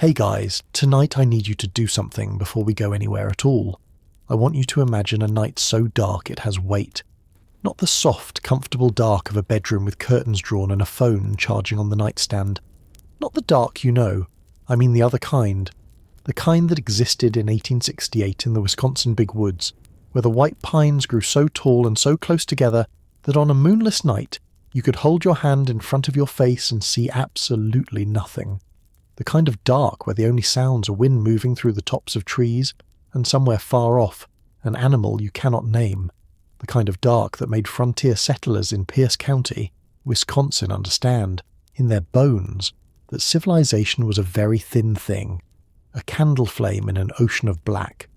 Hey guys, tonight I need you to do something before we go anywhere at all. I want you to imagine a night so dark it has weight. Not the soft, comfortable dark of a bedroom with curtains drawn and a phone charging on the nightstand. Not the dark you know. I mean the other kind. The kind that existed in 1868 in the Wisconsin big woods, where the white pines grew so tall and so close together that on a moonless night you could hold your hand in front of your face and see absolutely nothing. The kind of dark where the only sounds are wind moving through the tops of trees, and somewhere far off, an animal you cannot name. The kind of dark that made frontier settlers in Pierce County, Wisconsin, understand, in their bones, that civilization was a very thin thing, a candle flame in an ocean of black.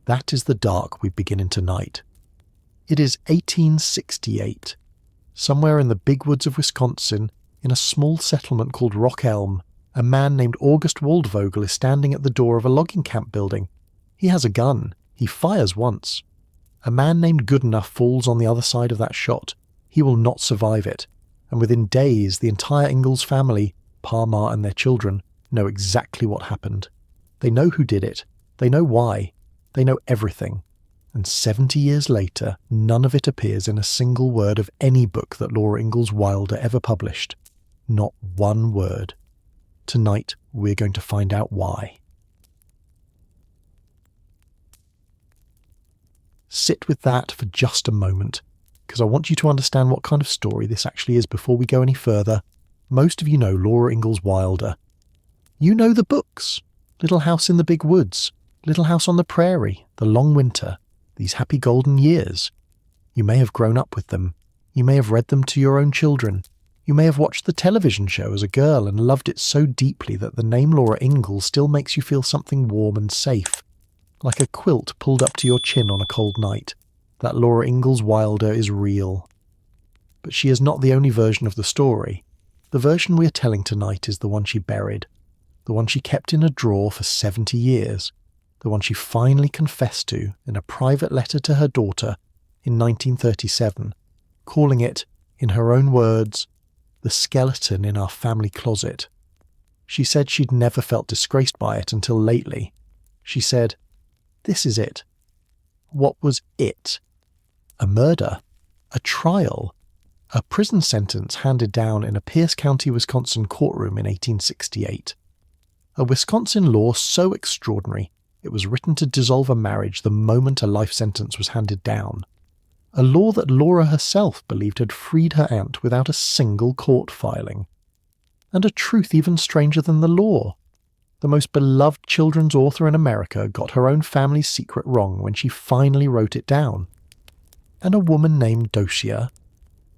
That is the dark we begin in tonight. It is 1868. Somewhere in the big woods of Wisconsin, in a small settlement called Rock Elm, a man named August Waldvogel is standing at the door of a logging camp building. He has a gun. He fires once. A man named Goodenough falls on the other side of that shot. He will not survive it. And within days, the entire Ingalls family, Pa, Ma and their children, know exactly what happened. They know who did it. They know why. They know everything. And 70 years later, none of it appears in a single word of any book that Laura Ingalls Wilder ever published. Not one word. Tonight, we're going to find out why. Sit with that for just a moment, because I want you to understand what kind of story this actually is before we go any further. Most of you know Laura Ingalls Wilder. You know the books. Little House in the Big Woods, Little House on the Prairie, The Long Winter, These Happy Golden Years. You may have grown up with them. You may have read them to your own children. You may have watched the television show as a girl and loved it so deeply that the name Laura Ingalls still makes you feel something warm and safe, like a quilt pulled up to your chin on a cold night. That Laura Ingalls Wilder is real. But she is not the only version of the story. The version we are telling tonight is the one she buried, the one she kept in a drawer for 70 years, the one she finally confessed to in a private letter to her daughter in 1937, calling it, in her own words, the skeleton in our family closet. She said she'd never felt disgraced by it until lately. She said, "This is it." What was it? A murder? A trial? A prison sentence handed down in a Pierce County, Wisconsin courtroom in 1868. A Wisconsin law so extraordinary it was written to dissolve a marriage the moment a life sentence was handed down. A law that Laura herself believed had freed her aunt without a single court filing. And a truth even stranger than the law. The most beloved children's author in America got her own family's secret wrong when she finally wrote it down. And a woman named Docia,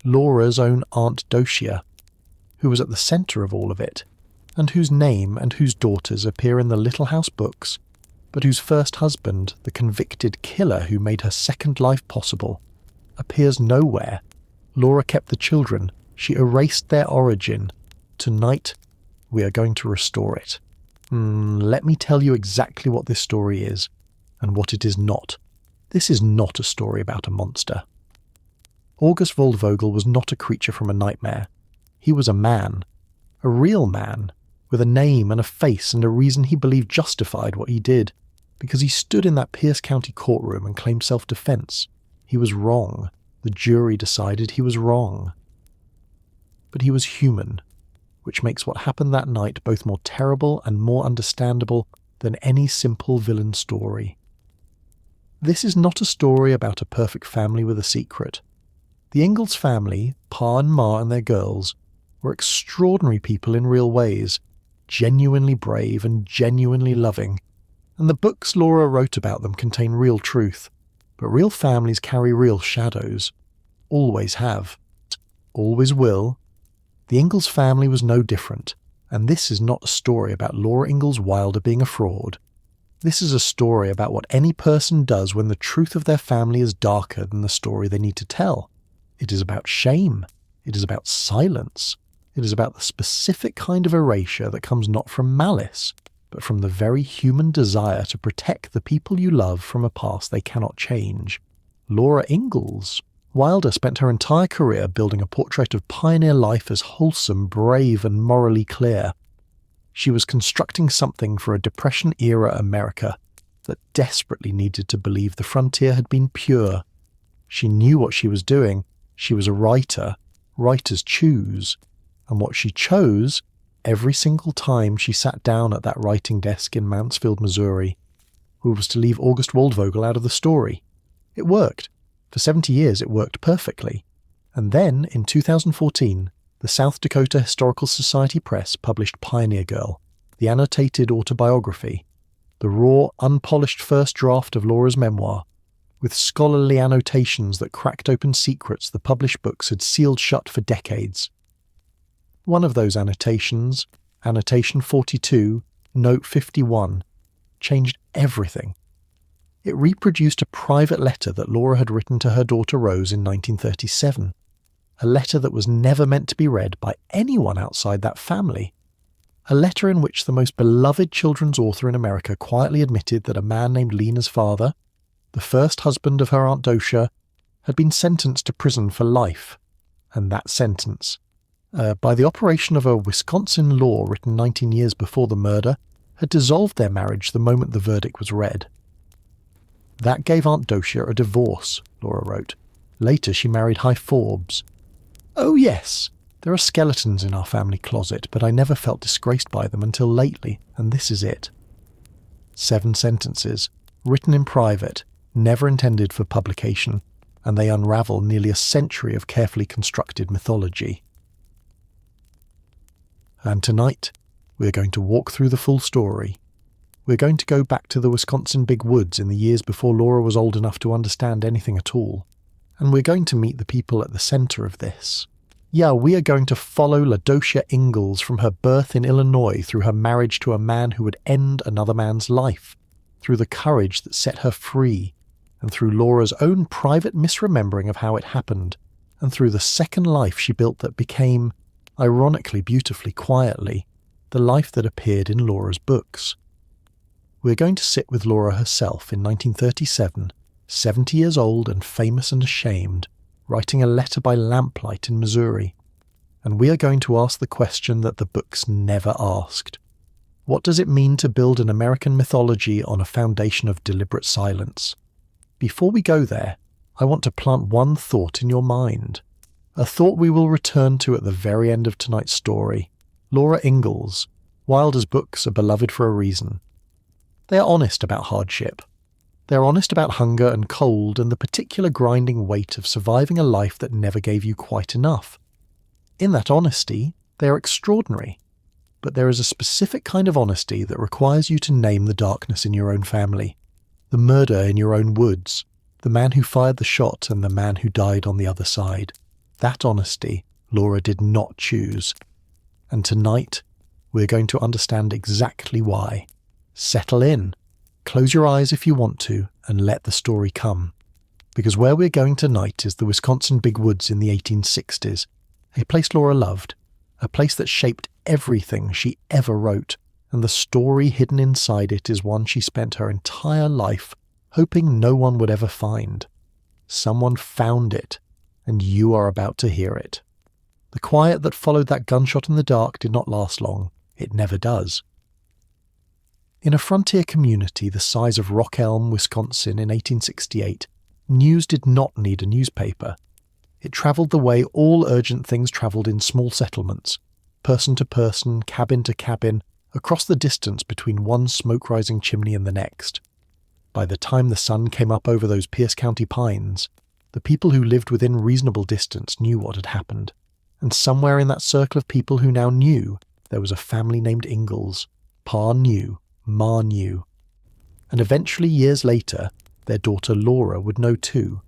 Laura's own Aunt Docia, who was at the centre of all of it, and whose name and whose daughters appear in the Little House books, but whose first husband, the convicted killer who made her second life possible, appears nowhere. Laura kept the children. She erased their origin. Tonight, we are going to restore it. Let me tell you exactly what this story is, and what it is not. This is not a story about a monster. August Waldvogel was not a creature from a nightmare. He was a man. A real man, with a name and a face and a reason he believed justified what he did, because he stood in that Pierce County courtroom and claimed self-defense. He was wrong. The jury decided he was wrong. But he was human, which makes what happened that night both more terrible and more understandable than any simple villain story. This is not a story about a perfect family with a secret. The Ingalls family, Pa and Ma and their girls, were extraordinary people in real ways, genuinely brave and genuinely loving, and the books Laura wrote about them contain real truth. But real families carry real shadows. Always have. Always will. The Ingalls family was no different, and this is not a story about Laura Ingalls Wilder being a fraud. This is a story about what any person does when the truth of their family is darker than the story they need to tell. It is about shame. It is about silence. It is about the specific kind of erasure that comes not from malice, but from the very human desire to protect the people you love from a past they cannot change. Laura Ingalls Wilder spent her entire career building a portrait of pioneer life as wholesome, brave, and morally clear. She was constructing something for a Depression-era America that desperately needed to believe the frontier had been pure. She knew what she was doing. She was a writer. Writers choose. And what she chose, every single time she sat down at that writing desk in Mansfield, Missouri, was to leave August Waldvogel out of the story. It worked. For 70 years it worked perfectly. And then, in 2014, the South Dakota Historical Society Press published Pioneer Girl, the annotated autobiography, the raw, unpolished first draft of Laura's memoir, with scholarly annotations that cracked open secrets the published books had sealed shut for decades. One of those annotations, Annotation 42, Note 51, changed everything. It reproduced a private letter that Laura had written to her daughter Rose in 1937, a letter that was never meant to be read by anyone outside that family. A letter in which the most beloved children's author in America quietly admitted that a man named Lena's father, the first husband of her Aunt Docia, had been sentenced to prison for life. And that sentence, by the operation of a Wisconsin law written 19 years before the murder, had dissolved their marriage the moment the verdict was read. That gave Aunt Docia a divorce, Laura wrote. Later she married High Forbes. Oh yes, there are skeletons in our family closet, but I never felt disgraced by them until lately, and this is it. 7 sentences, written in private, never intended for publication, and they unravel nearly a century of carefully constructed mythology. And tonight, we're going to walk through the full story. We're going to go back to the Wisconsin big woods in the years before Laura was old enough to understand anything at all. And we're going to meet the people at the centre of this. Yeah, we are going to follow Docia Ingalls from her birth in Illinois through her marriage to a man who would end another man's life, through the courage that set her free, and through Laura's own private misremembering of how it happened, and through the second life she built that became, ironically, beautifully, quietly, the life that appeared in Laura's books. We're going to sit with Laura herself in 1937, 70 years old and famous and ashamed, writing a letter by lamplight in Missouri. And we are going to ask the question that the books never asked. What does it mean to build an American mythology on a foundation of deliberate silence? Before we go there, I want to plant one thought in your mind. A thought we will return to at the very end of tonight's story. Laura Ingalls. Wilder's books are beloved for a reason. They are honest about hardship. They are honest about hunger and cold and the particular grinding weight of surviving a life that never gave you quite enough. In that honesty, they are extraordinary. But there is a specific kind of honesty that requires you to name the darkness in your own family, the murder in your own woods, the man who fired the shot and the man who died on the other side. That honesty Laura did not choose. And tonight, we're going to understand exactly why. Settle in. Close your eyes if you want to, and let the story come. Because where we're going tonight is the Wisconsin big woods in the 1860s, a place Laura loved, a place that shaped everything she ever wrote, and the story hidden inside it is one she spent her entire life hoping no one would ever find. Someone found it, and you are about to hear it. The quiet that followed that gunshot in the dark did not last long. It never does. In a frontier community the size of Rock Elm, Wisconsin in 1868, news did not need a newspaper. It travelled the way all urgent things travelled in small settlements, person to person, cabin to cabin, across the distance between one smoke-rising chimney and the next. By the time the sun came up over those Pierce County pines, the people who lived within reasonable distance knew what had happened, and somewhere in that circle of people who now knew, there was a family named Ingalls. Pa knew. Ma knew. And eventually, years later, their daughter Laura would know too.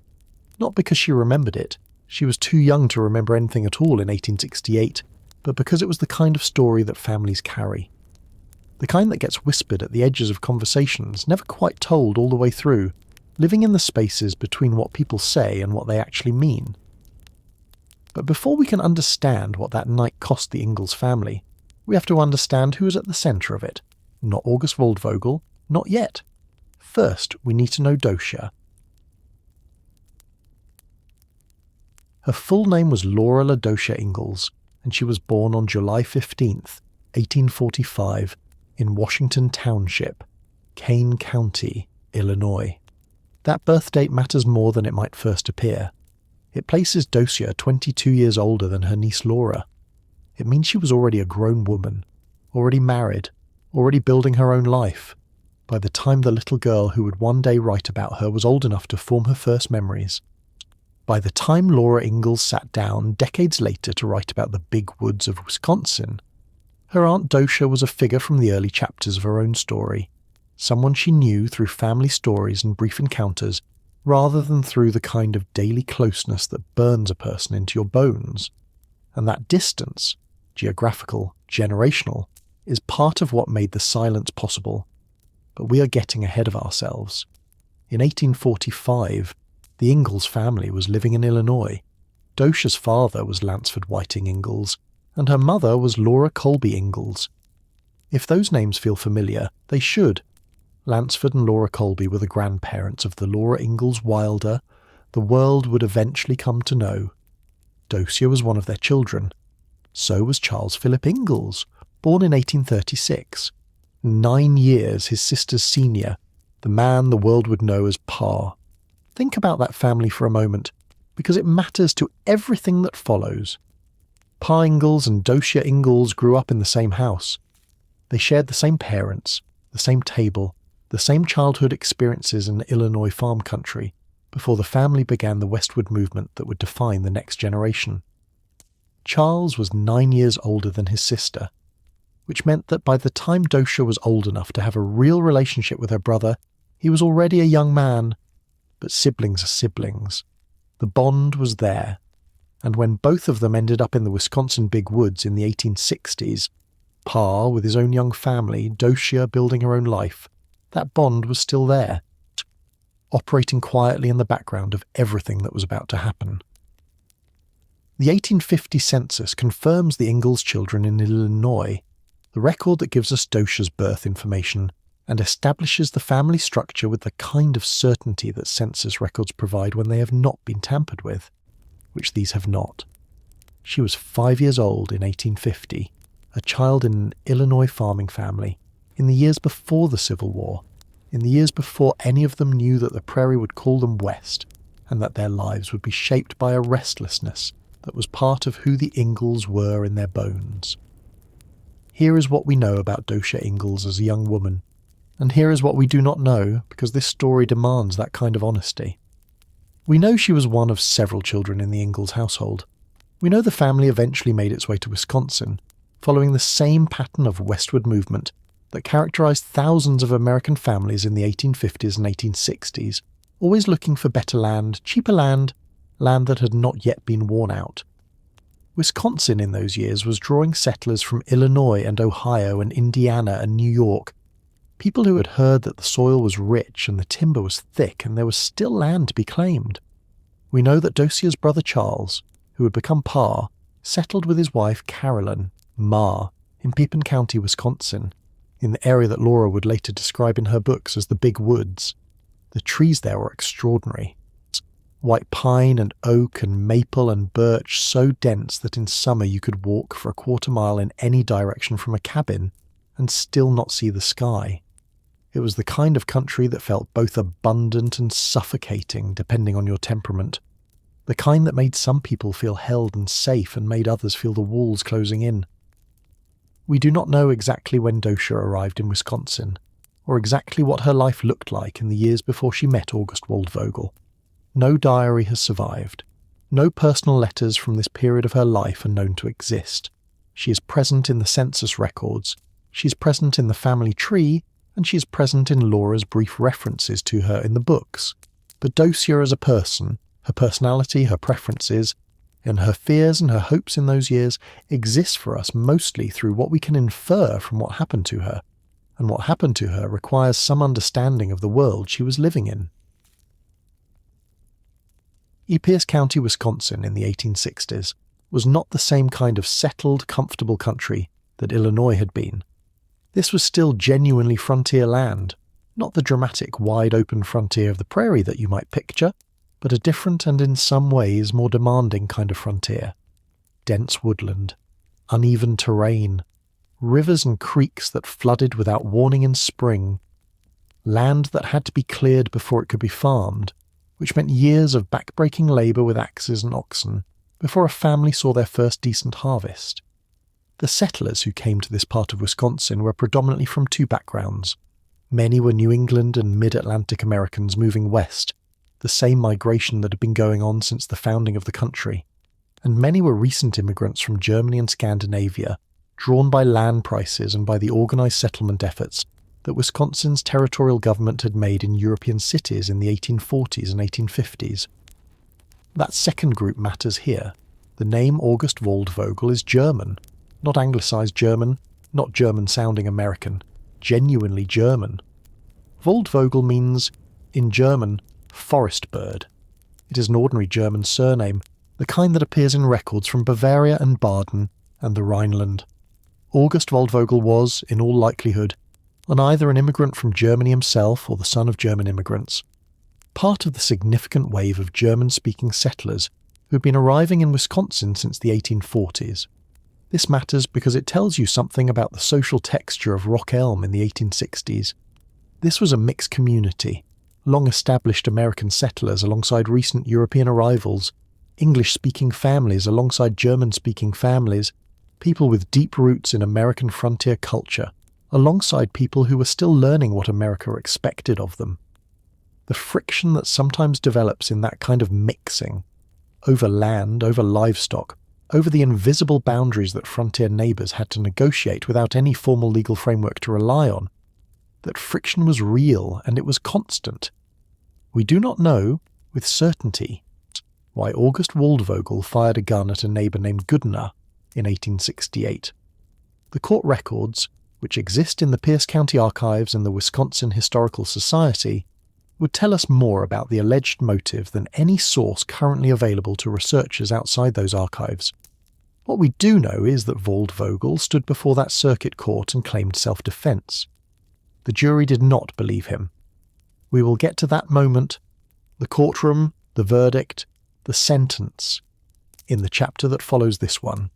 Not because she remembered it. She was too young to remember anything at all in 1868, but because it was the kind of story that families carry. The kind that gets whispered at the edges of conversations, never quite told all the way through, living in the spaces between what people say and what they actually mean. But before we can understand what that night cost the Ingalls family, we have to understand who is at the centre of it. Not August Waldvogel, not yet. First, we need to know Docia. Her full name was Laura Docia Ingalls, and she was born on July 15th, 1845, in Washington Township, Kane County, Illinois. That birth date matters more than it might first appear. It places Docia 22 years older than her niece Laura. It means she was already a grown woman, already married, already building her own life, by the time the little girl who would one day write about her was old enough to form her first memories. By the time Laura Ingalls sat down decades later to write about the big woods of Wisconsin, her Aunt Docia was a figure from the early chapters of her own story, someone she knew through family stories and brief encounters, rather than through the kind of daily closeness that burns a person into your bones. And that distance, geographical, generational, is part of what made the silence possible. But we are getting ahead of ourselves. In 1845, the Ingalls family was living in Illinois. Docia's father was Lansford Whiting Ingalls, and her mother was Laura Colby Ingalls. If those names feel familiar, they should. Lansford and Laura Colby were the grandparents of the Laura Ingalls Wilder the world would eventually come to know. Docia was one of their children. So was Charles Philip Ingalls, born in 1836. 9 years his sister's senior, the man the world would know as Pa. Think about that family for a moment, because it matters to everything that follows. Pa Ingalls and Docia Ingalls grew up in the same house. They shared the same parents, the same table, the same childhood experiences in Illinois farm country, before the family began the westward movement that would define the next generation. Charles was 9 years older than his sister, which meant that by the time Docia was old enough to have a real relationship with her brother, he was already a young man. But siblings are siblings. The bond was there, and when both of them ended up in the Wisconsin big woods in the 1860s, Pa with his own young family, Docia building her own life, that bond was still there, operating quietly in the background of everything that was about to happen. The 1850 census confirms the Ingalls children in Illinois, the record that gives us Docia's birth information, and establishes the family structure with the kind of certainty that census records provide when they have not been tampered with, which these have not. She was 5 years old in 1850, a child in an Illinois farming family, in the years before the Civil War, in the years before any of them knew that the Prairie would call them west, and that their lives would be shaped by a restlessness that was part of who the Ingalls were in their bones. Here is what we know about Docia Ingalls as a young woman, and here is what we do not know, because this story demands that kind of honesty. We know she was one of several children in the Ingalls household. We know the family eventually made its way to Wisconsin, following the same pattern of westward movement that characterized thousands of American families in the 1850s and 1860s, always looking for better land, cheaper land, land that had not yet been worn out. Wisconsin in those years was drawing settlers from Illinois and Ohio and Indiana and New York, people who had heard that the soil was rich and the timber was thick and there was still land to be claimed. We know that Docia's brother Charles, who had become Pa, settled with his wife Carolyn, Ma, in Pepin County, Wisconsin, in the area that Laura would later describe in her books as the Big Woods. The trees there were extraordinary. White pine and oak and maple and birch so dense that in summer you could walk for a quarter mile in any direction from a cabin and still not see the sky. It was the kind of country that felt both abundant and suffocating depending on your temperament, the kind that made some people feel held and safe and made others feel the walls closing in. We do not know exactly when Docia arrived in Wisconsin, or exactly what her life looked like in the years before she met August Waldvogel. No diary has survived. No personal letters from this period of her life are known to exist. She is present in the census records, she is present in the family tree, and she is present in Laura's brief references to her in the books. But Docia as a person, her personality, her preferences, and her fears and her hopes in those years exist for us mostly through what we can infer from what happened to her, and what happened to her requires some understanding of the world she was living in. Pierce County, Wisconsin in the 1860s was not the same kind of settled, comfortable country that Illinois had been. This was still genuinely frontier land, not the dramatic, wide-open frontier of the prairie that you might picture, but a different and in some ways more demanding kind of frontier. Dense woodland, uneven terrain, rivers and creeks that flooded without warning in spring, land that had to be cleared before it could be farmed, which meant years of back-breaking labour with axes and oxen before a family saw their first decent harvest. The settlers who came to this part of Wisconsin were predominantly from two backgrounds. Many were New England and Mid-Atlantic Americans moving west, the same migration that had been going on since the founding of the country, and many were recent immigrants from Germany and Scandinavia, drawn by land prices and by the organised settlement efforts that Wisconsin's territorial government had made in European cities in the 1840s and 1850s. That second group matters here. The name August Waldvogel is German, not anglicised German, not German-sounding American, genuinely German. Waldvogel means, in German, forest bird. It is an ordinary German surname, the kind that appears in records from Bavaria and Baden and the Rhineland. August Waldvogel was, in all likelihood, either an immigrant from Germany himself or the son of German immigrants, part of the significant wave of German-speaking settlers who had been arriving in Wisconsin since the 1840s. This matters because it tells you something about the social texture of Rock Elm in the 1860s. This was a mixed community, long-established American settlers alongside recent European arrivals, English-speaking families alongside German-speaking families, people with deep roots in American frontier culture, alongside people who were still learning what America expected of them. The friction that sometimes develops in that kind of mixing, over land, over livestock, over the invisible boundaries that frontier neighbours had to negotiate without any formal legal framework to rely on, that friction was real and it was constant. We do not know, with certainty, why August Waldvogel fired a gun at a neighbour named Goodenough in 1868. The court records, which exist in the Pierce County Archives and the Wisconsin Historical Society, would tell us more about the alleged motive than any source currently available to researchers outside those archives. What we do know is that Waldvogel stood before that circuit court and claimed self-defence. The jury did not believe him. We will get to that moment, the courtroom, the verdict, the sentence, in the chapter that follows this one.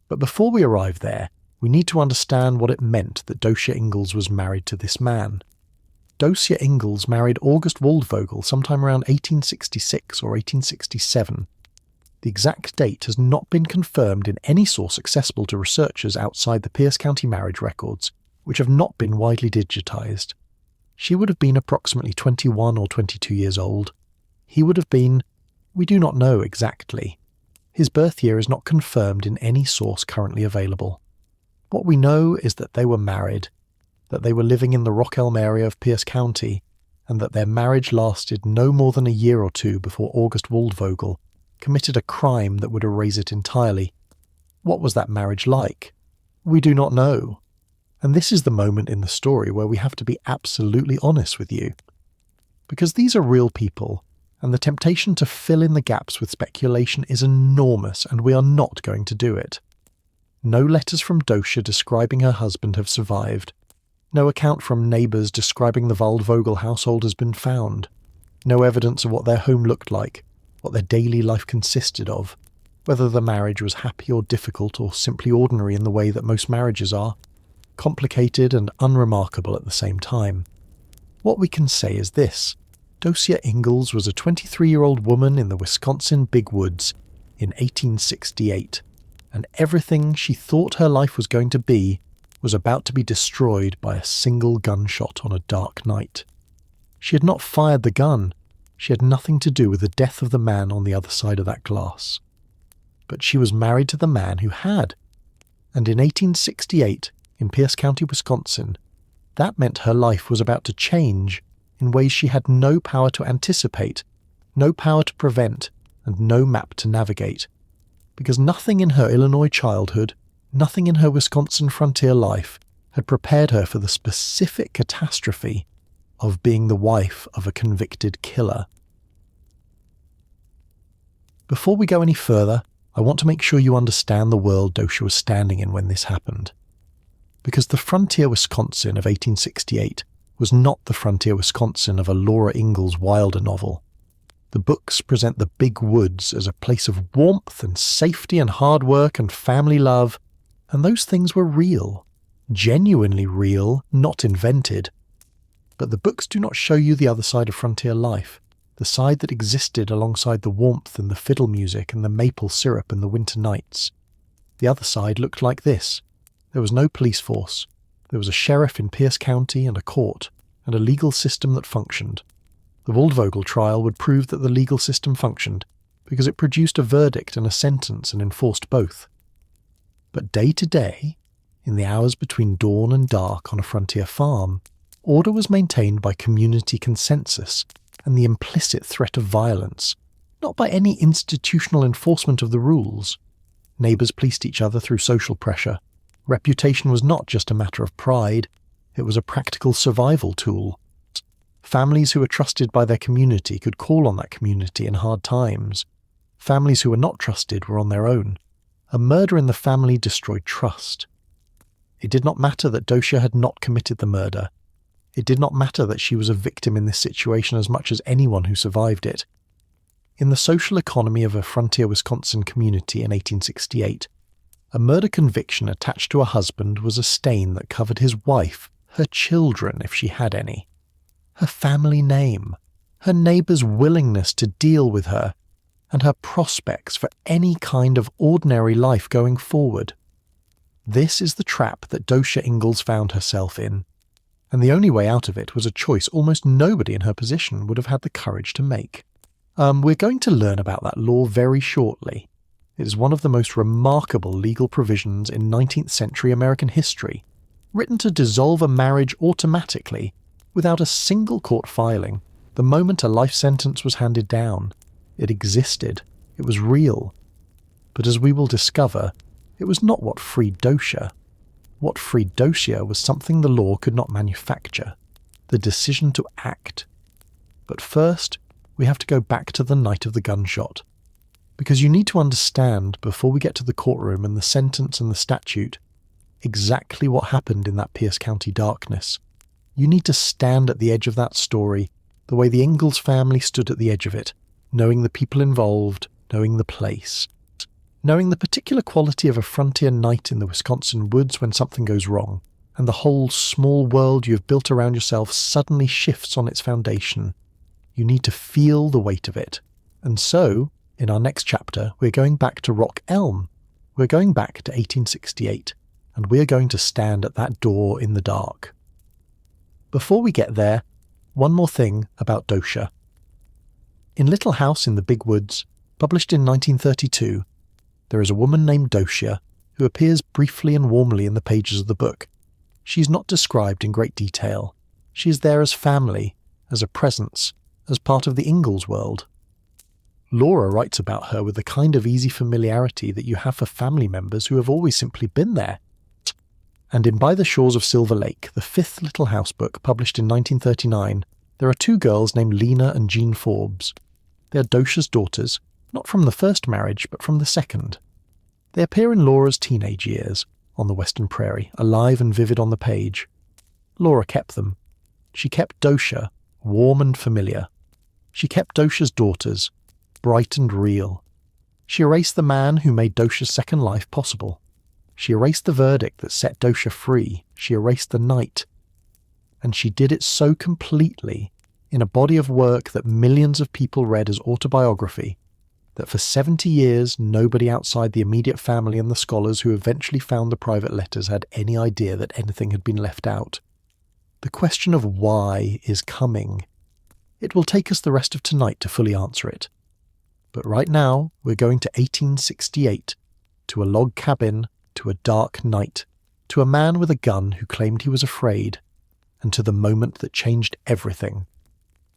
But before we arrive there, we need to understand what it meant that Docia Ingalls was married to this man. Docia Ingalls married August Waldvogel sometime around 1866 or 1867. The exact date has not been confirmed in any source accessible to researchers outside the Pierce County marriage records, which have not been widely digitised. She would have been approximately 21 or 22 years old. He would have been, we do not know exactly. His birth year is not confirmed in any source currently available. What we know is that they were married, that they were living in the Rock Elm area of Pierce County, and that their marriage lasted no more than a year or two before August Waldvogel committed a crime that would erase it entirely. What was that marriage like? We do not know. And this is the moment in the story where we have to be absolutely honest with you. Because these are real people, and the temptation to fill in the gaps with speculation is enormous, and we are not going to do it. No letters from Docia describing her husband have survived. No account from neighbours describing the Waldvogel household has been found. No evidence of what their home looked like, what their daily life consisted of, whether the marriage was happy or difficult or simply ordinary in the way that most marriages are, complicated and unremarkable at the same time. What we can say is this: Docia Ingalls was a 23-year-old woman in the Wisconsin Big Woods in 1868, and everything she thought her life was going to be was about to be destroyed by a single gunshot on a dark night. She had not fired the gun. She had nothing to do with the death of the man on the other side of that glass. But she was married to the man who had. And in 1868, in Pierce County, Wisconsin, that meant her life was about to change in ways she had no power to anticipate, no power to prevent, and no map to navigate. Because nothing in her Illinois childhood, nothing in her Wisconsin frontier life had prepared her for the specific catastrophe of being the wife of a convicted killer. Before we go any further, I want to make sure you understand the world Docia was standing in when this happened. Because the frontier Wisconsin of 1868 was not the frontier Wisconsin of a Laura Ingalls Wilder novel. The books present the big woods as a place of warmth and safety and hard work and family love, And those things were real, genuinely real, not invented. But the books do not show you the other side of frontier life, the side that existed alongside the warmth and the fiddle music and the maple syrup and the winter nights. The other side looked like this. There was no police force. There was a sheriff in Pierce County and a court, and a legal system that functioned. The Waldvogel trial would prove that the legal system functioned, because it produced a verdict and a sentence and enforced both. But day to day, in the hours between dawn and dark on a frontier farm, order was maintained by community consensus and the implicit threat of violence, not by any institutional enforcement of the rules. Neighbours policed each other through social pressure. Reputation was not just a matter of pride, it was a practical survival tool. Families who were trusted by their community could call on that community in hard times. Families who were not trusted were on their own. A murder in the family destroyed trust. It did not matter that Docia had not committed the murder. It did not matter that she was a victim in this situation as much as anyone who survived it. In the social economy of a frontier Wisconsin community in 1868, a murder conviction attached to a husband was a stain that covered his wife, her children if she had any, her family name, her neighbours' willingness to deal with her, and her prospects for any kind of ordinary life going forward. This is the trap that Docia Ingalls found herself in, and the only way out of it was a choice almost nobody in her position would have had the courage to make. We're going to learn about that law very shortly. It is one of the most remarkable legal provisions in 19th century American history, written to dissolve a marriage automatically, without a single court filing, the moment a life sentence was handed down. It existed. It was real. But as we will discover, it was not what freed Docia. What freed Docia was something the law could not manufacture, the decision to act. But first, we have to go back to the night of the gunshot. Because you need to understand, before we get to the courtroom and the sentence and the statute, exactly what happened in that Pierce County darkness. You need to stand at the edge of that story, the way the Ingalls family stood at the edge of it, knowing the people involved, knowing the place, knowing the particular quality of a frontier night in the Wisconsin woods when something goes wrong, and the whole small world you have built around yourself suddenly shifts on its foundation. You need to feel the weight of it. And so, in our next chapter, we're going back to Rock Elm. We're going back to 1868, and we're going to stand at that door in the dark. Before we get there, one more thing about Docia. In Little House in the Big Woods, published in 1932, there is a woman named Docia who appears briefly and warmly in the pages of the book. She is not described in great detail. She is there as family, as a presence, as part of the Ingalls world. Laura writes about her with the kind of easy familiarity that you have for family members who have always simply been there. And in By the Shores of Silver Lake, the fifth Little House book published in 1939, there are two girls named Lena and Jean Forbes. They are Docia's daughters, not from the first marriage, but from the second. They appear in Laura's teenage years, on the western prairie, alive and vivid on the page. Laura kept them. She kept Docia, warm and familiar. She kept Docia's daughters, bright and real. She erased the man who made Docia's second life possible. She erased the verdict that set Docia free. She erased the night. And she did it so completely, in a body of work that millions of people read as autobiography, that for 70 years nobody outside the immediate family and the scholars who eventually found the private letters had any idea that anything had been left out. The question of why is coming. It will take us the rest of tonight to fully answer it. But right now, we're going to 1868, to a log cabin, to a dark night, to a man with a gun who claimed he was afraid, and to the moment that changed everything.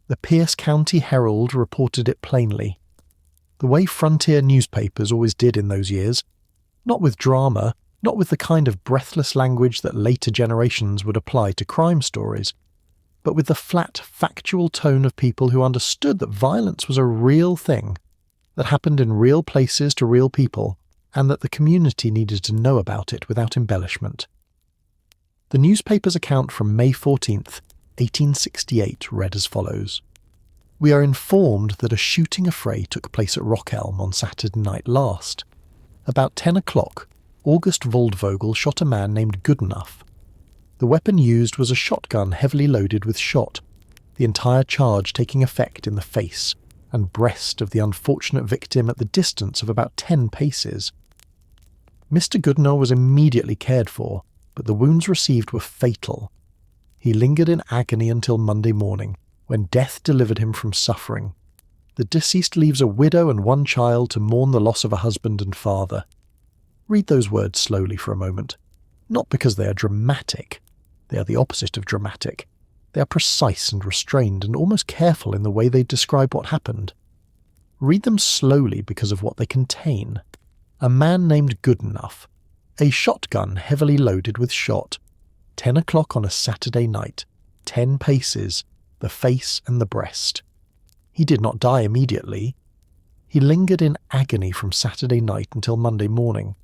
The Pierce County Herald reported it plainly, the way frontier newspapers always did in those years, not with drama, not with the kind of breathless language that later generations would apply to crime stories, but with the flat, factual tone of people who understood that violence was a real thing, that happened in real places to real people, and that the community needed to know about it without embellishment. The newspaper's account from May 14th, 1868 read as follows. We are informed that a shooting affray took place at Rock Elm on Saturday night last. About 10 o'clock, August Waldvogel shot a man named Goodenough. The weapon used was a shotgun heavily loaded with shot, the entire charge taking effect in the face and breast of the unfortunate victim at the distance of about 10 paces. Mr. Goodenough was immediately cared for, but the wounds received were fatal. He lingered in agony until Monday morning, when death delivered him from suffering. The deceased leaves a widow and one child to mourn the loss of a husband and father. Read those words slowly for a moment. Not because they are dramatic. They are the opposite of dramatic. They are precise and restrained and almost careful in the way they describe what happened. Read them slowly because of what they contain. A man named Goodenough. A shotgun heavily loaded with shot. 10 o'clock on a Saturday night. 10 paces. The face and the breast. He did not die immediately. He lingered in agony from Saturday night until Monday morning.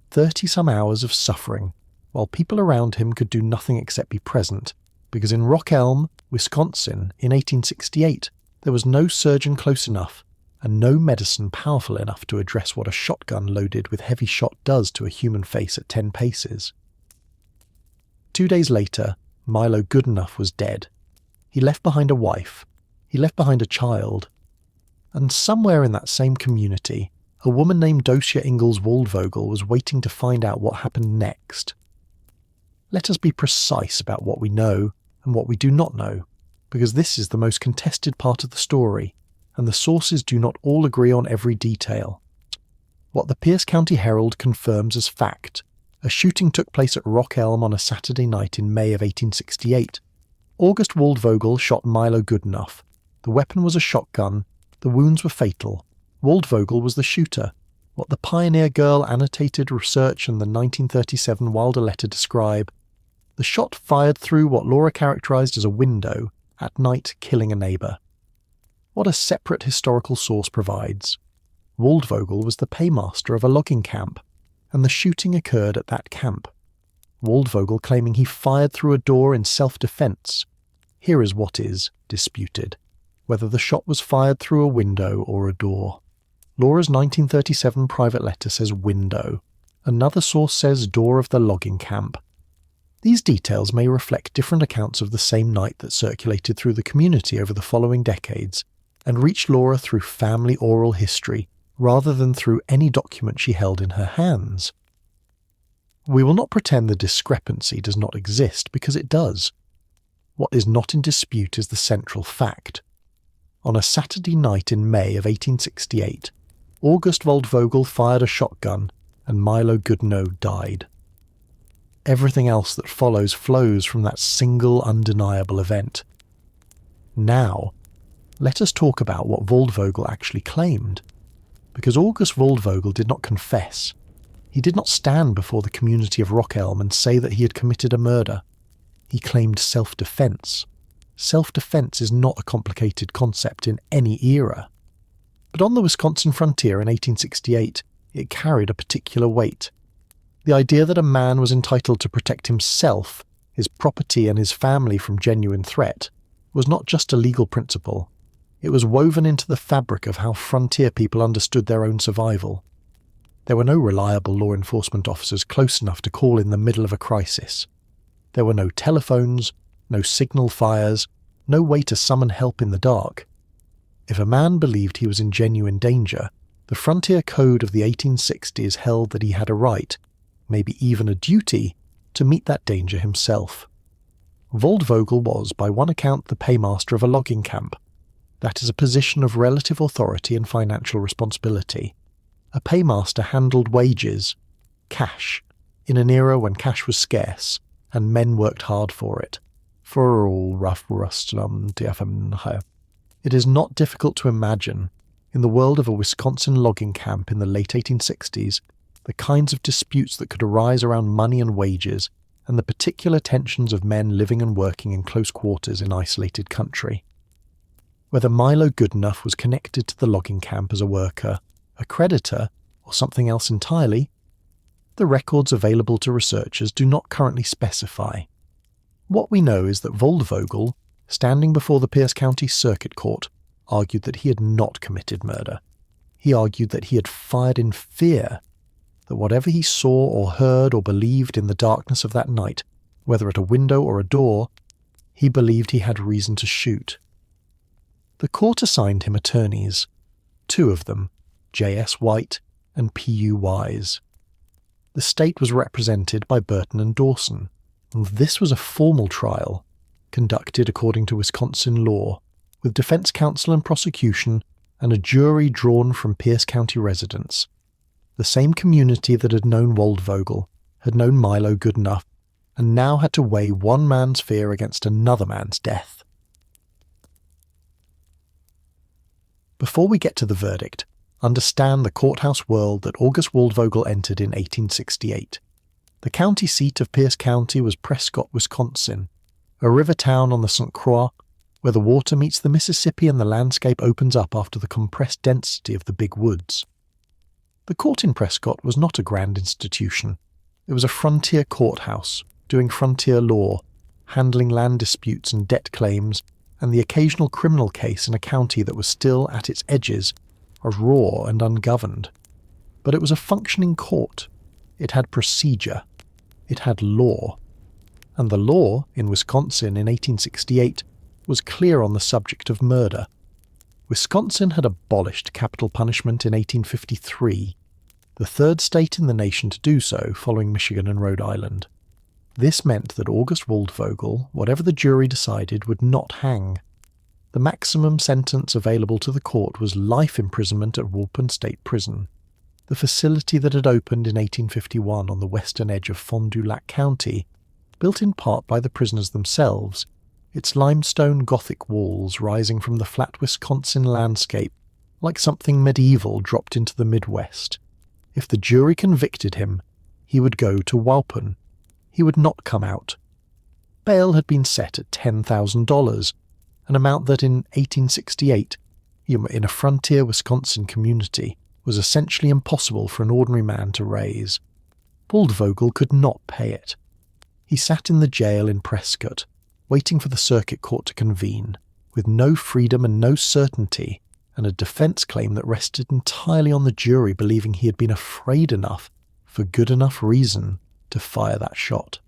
30-some hours of suffering, while people around him could do nothing except be present, because in Rock Elm, Wisconsin, in 1868, there was no surgeon close enough and no medicine powerful enough to address what a shotgun loaded with heavy shot does to a human face at 10 paces. 2 days later, Milo Goodenough was dead. He left behind a wife. He left behind a child. And somewhere in that same community, a woman named Docia Ingalls Wilder was waiting to find out what happened next. Let us be precise about what we know and what we do not know, because this is the most contested part of the story, and the sources do not all agree on every detail. What the Pierce County Herald confirms as fact: a shooting took place at Rock Elm on a Saturday night in May of 1868. August Waldvogel shot Milo Goodenough. The weapon was a shotgun. The wounds were fatal. Waldvogel was the shooter. What the Pioneer Girl annotated research and the 1937 Wilder letter describe: the shot fired through what Laura characterized as a window, at night killing a neighbor. What a separate historical source provides. Waldvogel was the paymaster of a logging camp, and the shooting occurred at that camp. Waldvogel claiming he fired through a door in self-defense. Here is what is disputed: whether the shot was fired through a window or a door. Laura's 1937 private letter says window. Another source says door of the logging camp. These details may reflect different accounts of the same night that circulated through the community over the following decades, and reached Laura through family oral history, rather than through any document she held in her hands. We will not pretend the discrepancy does not exist, because it does. What is not in dispute is the central fact. On a Saturday night in May of 1868, August Waldvogel fired a shotgun, and Milo Goodenough died. Everything else that follows flows from that single undeniable event. Now, let us talk about what Waldvogel actually claimed. Because August Waldvogel did not confess. He did not stand before the community of Rock Elm and say that he had committed a murder. He claimed self-defense. Self-defense is not a complicated concept in any era. But on the Wisconsin frontier in 1868, it carried a particular weight. The idea that a man was entitled to protect himself, his property and his family from genuine threat was not just a legal principle. It was woven into the fabric of how frontier people understood their own survival. There were no reliable law enforcement officers close enough to call in the middle of a crisis. There were no telephones, no signal fires, no way to summon help in the dark. If a man believed he was in genuine danger, the frontier code of the 1860s held that he had a right, maybe even a duty, to meet that danger himself. Waldvogel was, by one account, the paymaster of a logging camp. That is a position of relative authority and financial responsibility. A paymaster handled wages, cash, in an era when cash was scarce, and men worked hard for it. It is not difficult to imagine, in the world of a Wisconsin logging camp in the late 1860s, the kinds of disputes that could arise around money and wages, and the particular tensions of men living and working in close quarters in isolated country. Whether Milo Goodenough was connected to the logging camp as a worker, a creditor, or something else entirely, the records available to researchers do not currently specify. What we know is that Waldvogel, standing before the Pierce County Circuit Court, argued that he had not committed murder. He argued that he had fired in fear. that whatever he saw or heard or believed in the darkness of that night, whether at a window or a door, he believed he had reason to shoot. The court assigned him attorneys, 2 of them, J.S. White and P.U. Wise. The state was represented by Burton and Dawson, and this was a formal trial, conducted according to Wisconsin law, with defense counsel and prosecution and a jury drawn from Pierce County residents. The same community that had known Waldvogel, had known Milo Goodenough, and now had to weigh one man's fear against another man's death. Before we get to the verdict, understand the courthouse world that August Waldvogel entered in 1868. The county seat of Pierce County was Prescott, Wisconsin, a river town on the St. Croix, where the water meets the Mississippi and the landscape opens up after the compressed density of the big woods. The court in Prescott was not a grand institution. It was a frontier courthouse, doing frontier law, handling land disputes and debt claims, and the occasional criminal case in a county that was still at its edges, raw and ungoverned. But it was a functioning court. It had procedure. It had law. And the law, in Wisconsin in 1868, was clear on the subject of murder. Wisconsin had abolished capital punishment in 1853, the 3rd state in the nation to do so, following Michigan and Rhode Island. This meant that August Waldvogel, whatever the jury decided, would not hang. The maximum sentence available to the court was life imprisonment at Walpen State Prison, the facility that had opened in 1851 on the western edge of Fond du Lac County, built in part by the prisoners themselves, its limestone Gothic walls rising from the flat Wisconsin landscape like something medieval dropped into the Midwest. If the jury convicted him, he would go to Walpen. He would not come out. Bail had been set at $10,000, an amount that in 1868, in a frontier Wisconsin community, was essentially impossible for an ordinary man to raise. Waldvogel could not pay it. He sat in the jail in Prescott, waiting for the circuit court to convene, with no freedom and no certainty, and a defense claim that rested entirely on the jury believing he had been afraid enough, for good enough reason, to fire that shot.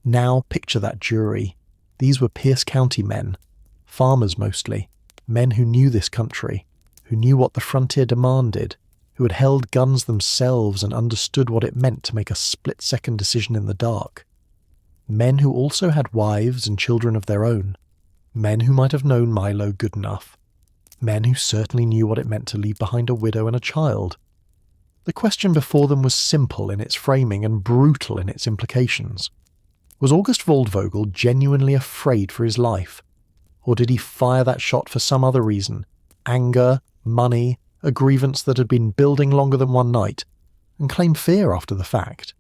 Now picture that jury. These were Pierce County men, farmers mostly, men who knew this country, who knew what the frontier demanded, who had held guns themselves and understood what it meant to make a split-second decision in the dark. Men who also had wives and children of their own. Men who might have known Milo Goodenough. Men who certainly knew what it meant to leave behind a widow and a child. The question before them was simple in its framing and brutal in its implications. Was August Waldvogel genuinely afraid for his life? Or did he fire that shot for some other reason? Anger, money, a grievance that had been building longer than one night, and claim fear after the fact?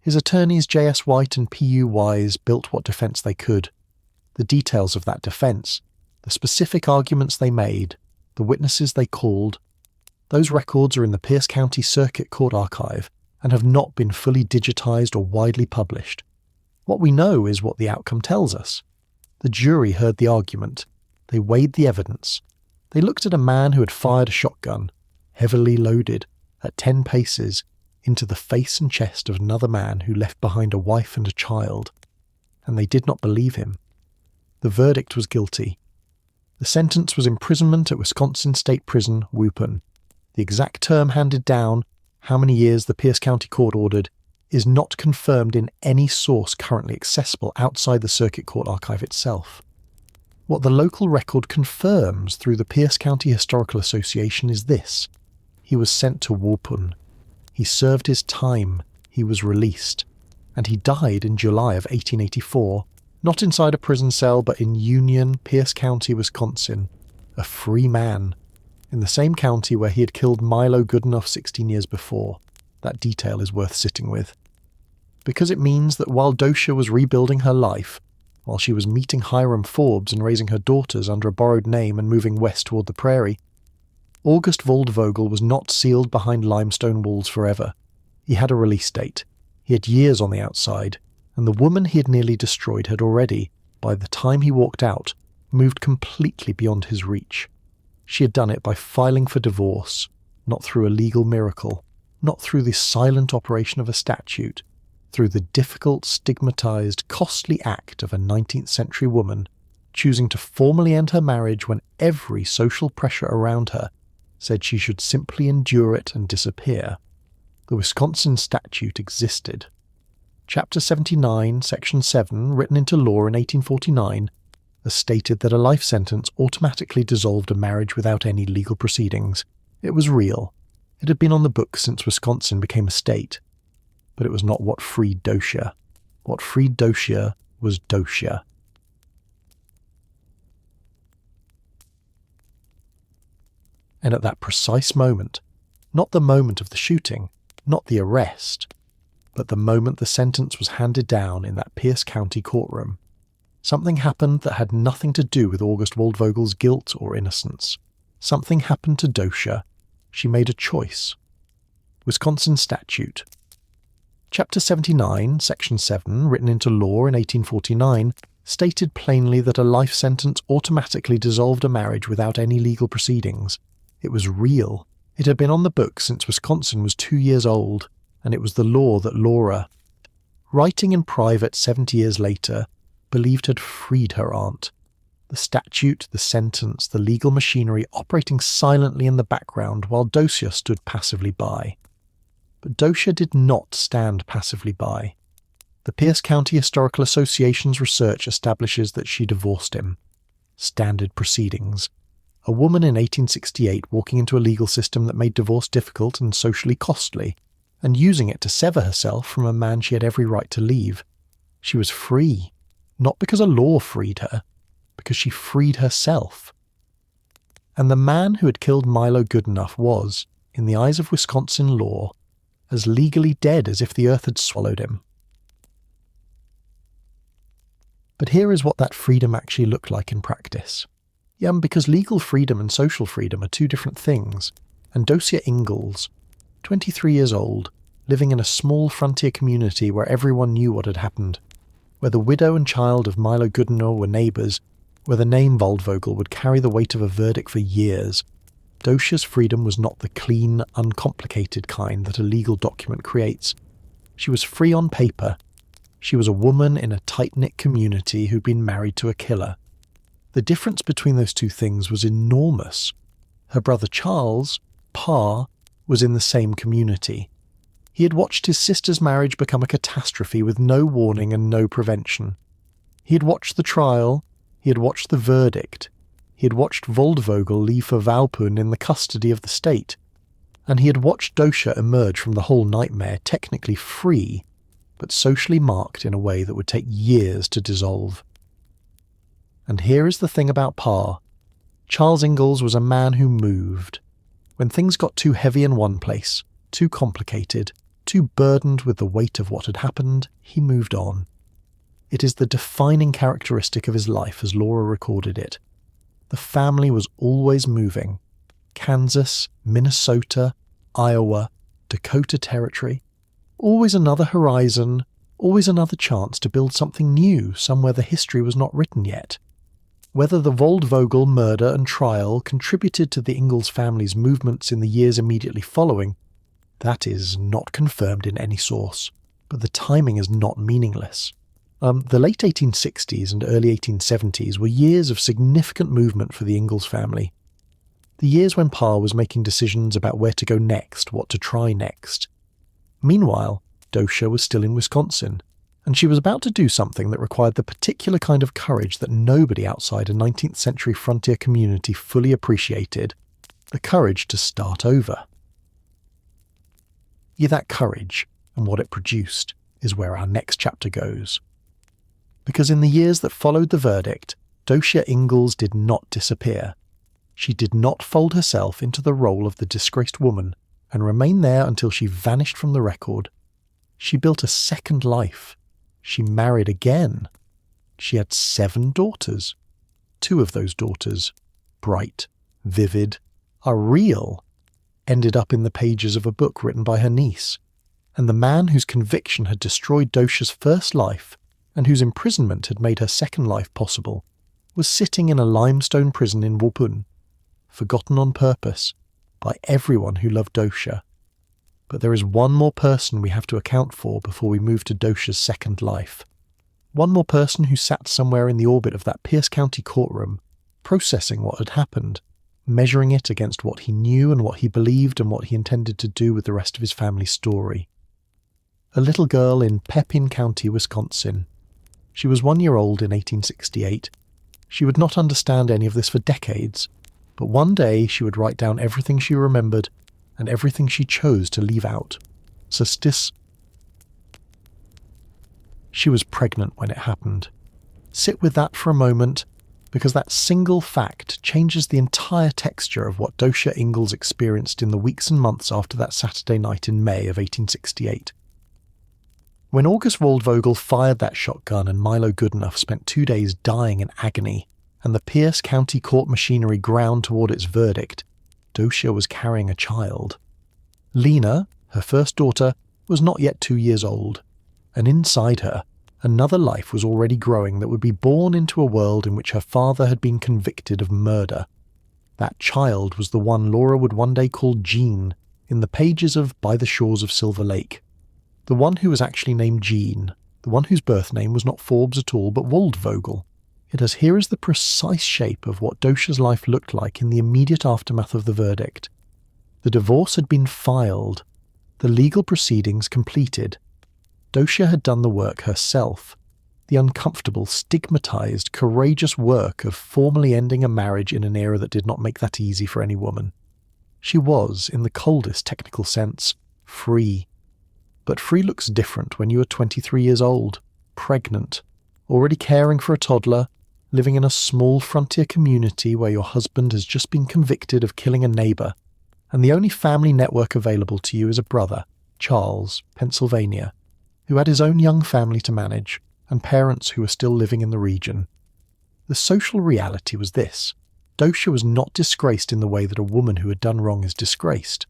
His attorneys J.S. White and P.U. Wise built what defense they could. The details of that defense, the specific arguments they made, the witnesses they called, those records are in the Pierce County Circuit Court Archive and have not been fully digitized or widely published. What we know is what the outcome tells us. The jury heard the argument. They weighed the evidence. They looked at a man who had fired a shotgun, heavily loaded, at 10 paces, into the face and chest of another man who left behind a wife and a child, and they did not believe him. The verdict was guilty. The sentence was imprisonment at Wisconsin State Prison, Walpen. The exact term handed down, how many years the Pierce County Court ordered, is not confirmed in any source currently accessible outside the Circuit Court Archive itself. What the local record confirms through the Pierce County Historical Association is this: he was sent to Walpen. He served his time, he was released, and he died in July of 1884, not inside a prison cell but in Union, Pierce County, Wisconsin, a free man, in the same county where he had killed Milo Goodenough 16 years before. That detail is worth sitting with. Because it means that while Docia was rebuilding her life, while she was meeting Hiram Forbes and raising her daughters under a borrowed name and moving west toward the Prairie, August Waldvogel was not sealed behind limestone walls forever. He had a release date. He had years on the outside, and the woman he had nearly destroyed had already, by the time he walked out, moved completely beyond his reach. She had done it by filing for divorce, not through a legal miracle, not through the silent operation of a statute, through the difficult, stigmatized, costly act of a 19th century woman choosing to formally end her marriage when every social pressure around her said she should simply endure it and disappear. The Wisconsin statute existed. Chapter 79, Section 7, written into law in 1849, has stated that a life sentence automatically dissolved a marriage without any legal proceedings. It was real. It had been on the books since Wisconsin became a state. But it was not what freed Docia. What freed Docia was Docia. And at that precise moment, not the moment of the shooting, not the arrest, but the moment the sentence was handed down in that Pierce County courtroom, something happened that had nothing to do with August Waldvogel's guilt or innocence. Something happened to Docia. She made a choice. Wisconsin statute. Chapter 79, Section 7, written into law in 1849, stated plainly that a life sentence automatically dissolved a marriage without any legal proceedings. It was real. It had been on the books since Wisconsin was 2 years old, and it was the law that Laura, writing in private 70 years later, believed had freed her aunt. The statute, the sentence, the legal machinery operating silently in the background while Docia stood passively by. But Docia did not stand passively by. The Pierce County Historical Association's research establishes that she divorced him. Standard proceedings. A woman in 1868 walking into a legal system that made divorce difficult and socially costly, and using it to sever herself from a man she had every right to leave. She was free, not because a law freed her, because she freed herself. And the man who had killed Milo Goodenough was, in the eyes of Wisconsin law, as legally dead as if the earth had swallowed him. But here is what that freedom actually looked like in practice. Yeah, because legal freedom and social freedom are two different things, and Docia Ingalls, 23 years old, living in a small frontier community where everyone knew what had happened, where the widow and child of Milo Goodenough were neighbours, where the name Waldvogel would carry the weight of a verdict for years, Docia's freedom was not the clean, uncomplicated kind that a legal document creates. She was free on paper. She was a woman in a tight-knit community who'd been married to a killer. The difference between those two things was enormous. Her brother Charles, Pa, was in the same community. He had watched his sister's marriage become a catastrophe with no warning and no prevention. He had watched the trial, he had watched the verdict, he had watched Waldvogel leave for Valpun in the custody of the state, and he had watched Docia emerge from the whole nightmare technically free, but socially marked in a way that would take years to dissolve. And here is the thing about Pa. Charles Ingalls was a man who moved. When things got too heavy in one place, too complicated, too burdened with the weight of what had happened, he moved on. It is the defining characteristic of his life as Laura recorded it. The family was always moving. Kansas, Minnesota, Iowa, Dakota Territory. Always another horizon, always another chance to build something new somewhere the history was not written yet. Whether the Waldvogel murder and trial contributed to the Ingalls family's movements in the years immediately following, that is not confirmed in any source, but the timing is not meaningless. The late 1860s and early 1870s were years of significant movement for the Ingalls family. The years when Pa was making decisions about where to go next, what to try next. Meanwhile, Docia was still in Wisconsin, and she was about to do something that required the particular kind of courage that nobody outside a 19th century frontier community fully appreciated, the courage to start over. Yeah, that courage, and what it produced, is where our next chapter goes. Because in the years that followed the verdict, Docia Ingalls did not disappear. She did not fold herself into the role of the disgraced woman and remain there until she vanished from the record. She built a second life. She married again. She had 7 daughters. 2 of those daughters, bright, vivid, are real, ended up in the pages of a book written by her niece. And the man whose conviction had destroyed Docia's first life and whose imprisonment had made her second life possible was sitting in a limestone prison in Walpun, forgotten on purpose, by everyone who loved Docia. But there is one more person we have to account for before we move to Docia's second life. One more person who sat somewhere in the orbit of that Pierce County courtroom, processing what had happened, measuring it against what he knew and what he believed and what he intended to do with the rest of his family's story. A little girl in Pepin County, Wisconsin. She was 1 year old in 1868. She would not understand any of this for decades, but one day she would write down everything she remembered and everything she chose to leave out. She was pregnant when it happened. Sit with that for a moment, because that single fact changes the entire texture of what Docia Ingalls experienced in the weeks and months after that Saturday night in May of 1868. When August Waldvogel fired that shotgun and Milo Goodenough spent 2 days dying in agony, and the Pierce County court machinery ground toward its verdict, Docia was carrying a child. Lena, her first daughter, was not yet 2 years old, and inside her, another life was already growing that would be born into a world in which her father had been convicted of murder. That child was the one Laura would one day call Jean in the pages of By the Shores of Silver Lake. The one who was actually named Jean, the one whose birth name was not Forbes at all but Waldvogel. Yet as here is the precise shape of what Docia's life looked like in the immediate aftermath of the verdict. The divorce had been filed, the legal proceedings completed. Docia had done the work herself, the uncomfortable, stigmatized, courageous work of formally ending a marriage in an era that did not make that easy for any woman. She was, in the coldest technical sense, free. But free looks different when you are 23 years old, pregnant, already caring for a toddler, living in a small frontier community where your husband has just been convicted of killing a neighbour, and the only family network available to you is a brother, Charles, Pennsylvania, who had his own young family to manage, and parents who were still living in the region. The social reality was this: Docia was not disgraced in the way that a woman who had done wrong is disgraced.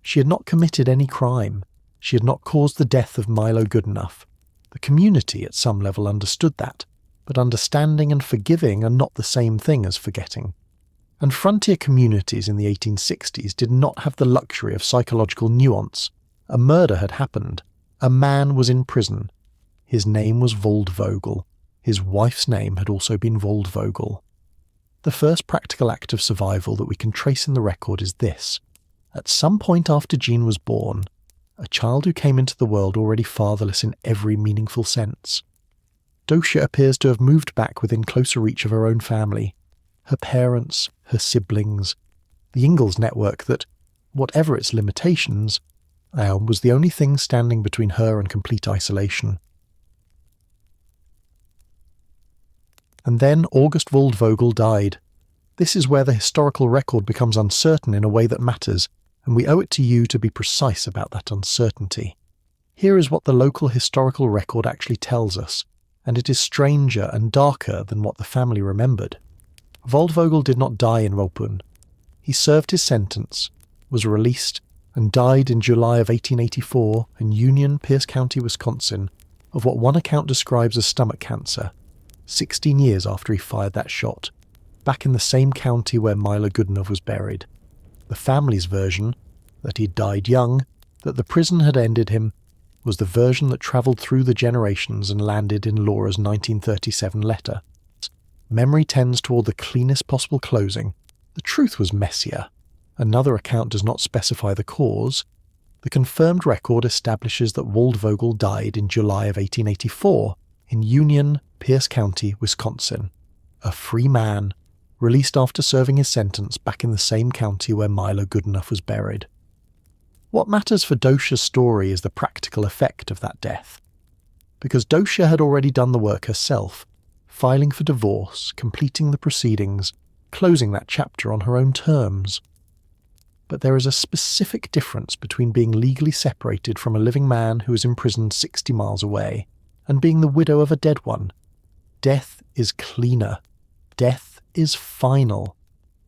She had not committed any crime. She had not caused the death of Milo Goodenough. The community at some level understood that, but understanding and forgiving are not the same thing as forgetting. And frontier communities in the 1860s did not have the luxury of psychological nuance. A murder had happened. A man was in prison. His name was Waldvogel. His wife's name had also been Waldvogel. The first practical act of survival that we can trace in the record is this. At some point after Jean was born, a child who came into the world already fatherless in every meaningful sense. Docia appears to have moved back within closer reach of her own family, her parents, her siblings, the Ingalls network that, whatever its limitations, was the only thing standing between her and complete isolation. And then August Waldvogel died. This is where the historical record becomes uncertain in a way that matters, and we owe it to you to be precise about that uncertainty. Here is what the local historical record actually tells us, and it is stranger and darker than what the family remembered. Waldvogel did not die in Ropun. He served his sentence, was released, and died in July of 1884 in Union, Pierce County, Wisconsin, of what one account describes as stomach cancer, 16 years after he fired that shot, back in the same county where Milo Goodenough was buried. The family's version, that he died young, that the prison had ended him, was the version that travelled through the generations and landed in Laura's 1937 letter. Memory tends toward the cleanest possible closing. The truth was messier. Another account does not specify the cause. The confirmed record establishes that Waldvogel died in July of 1884 in Union, Pierce County, Wisconsin. A free man, released after serving his sentence back in the same county where Milo Goodenough was buried. What matters for Docia's story is the practical effect of that death. Because Docia had already done the work herself, filing for divorce, completing the proceedings, closing that chapter on her own terms. But there is a specific difference between being legally separated from a living man who is imprisoned 60 miles away and being the widow of a dead one. Death is cleaner. Death is final.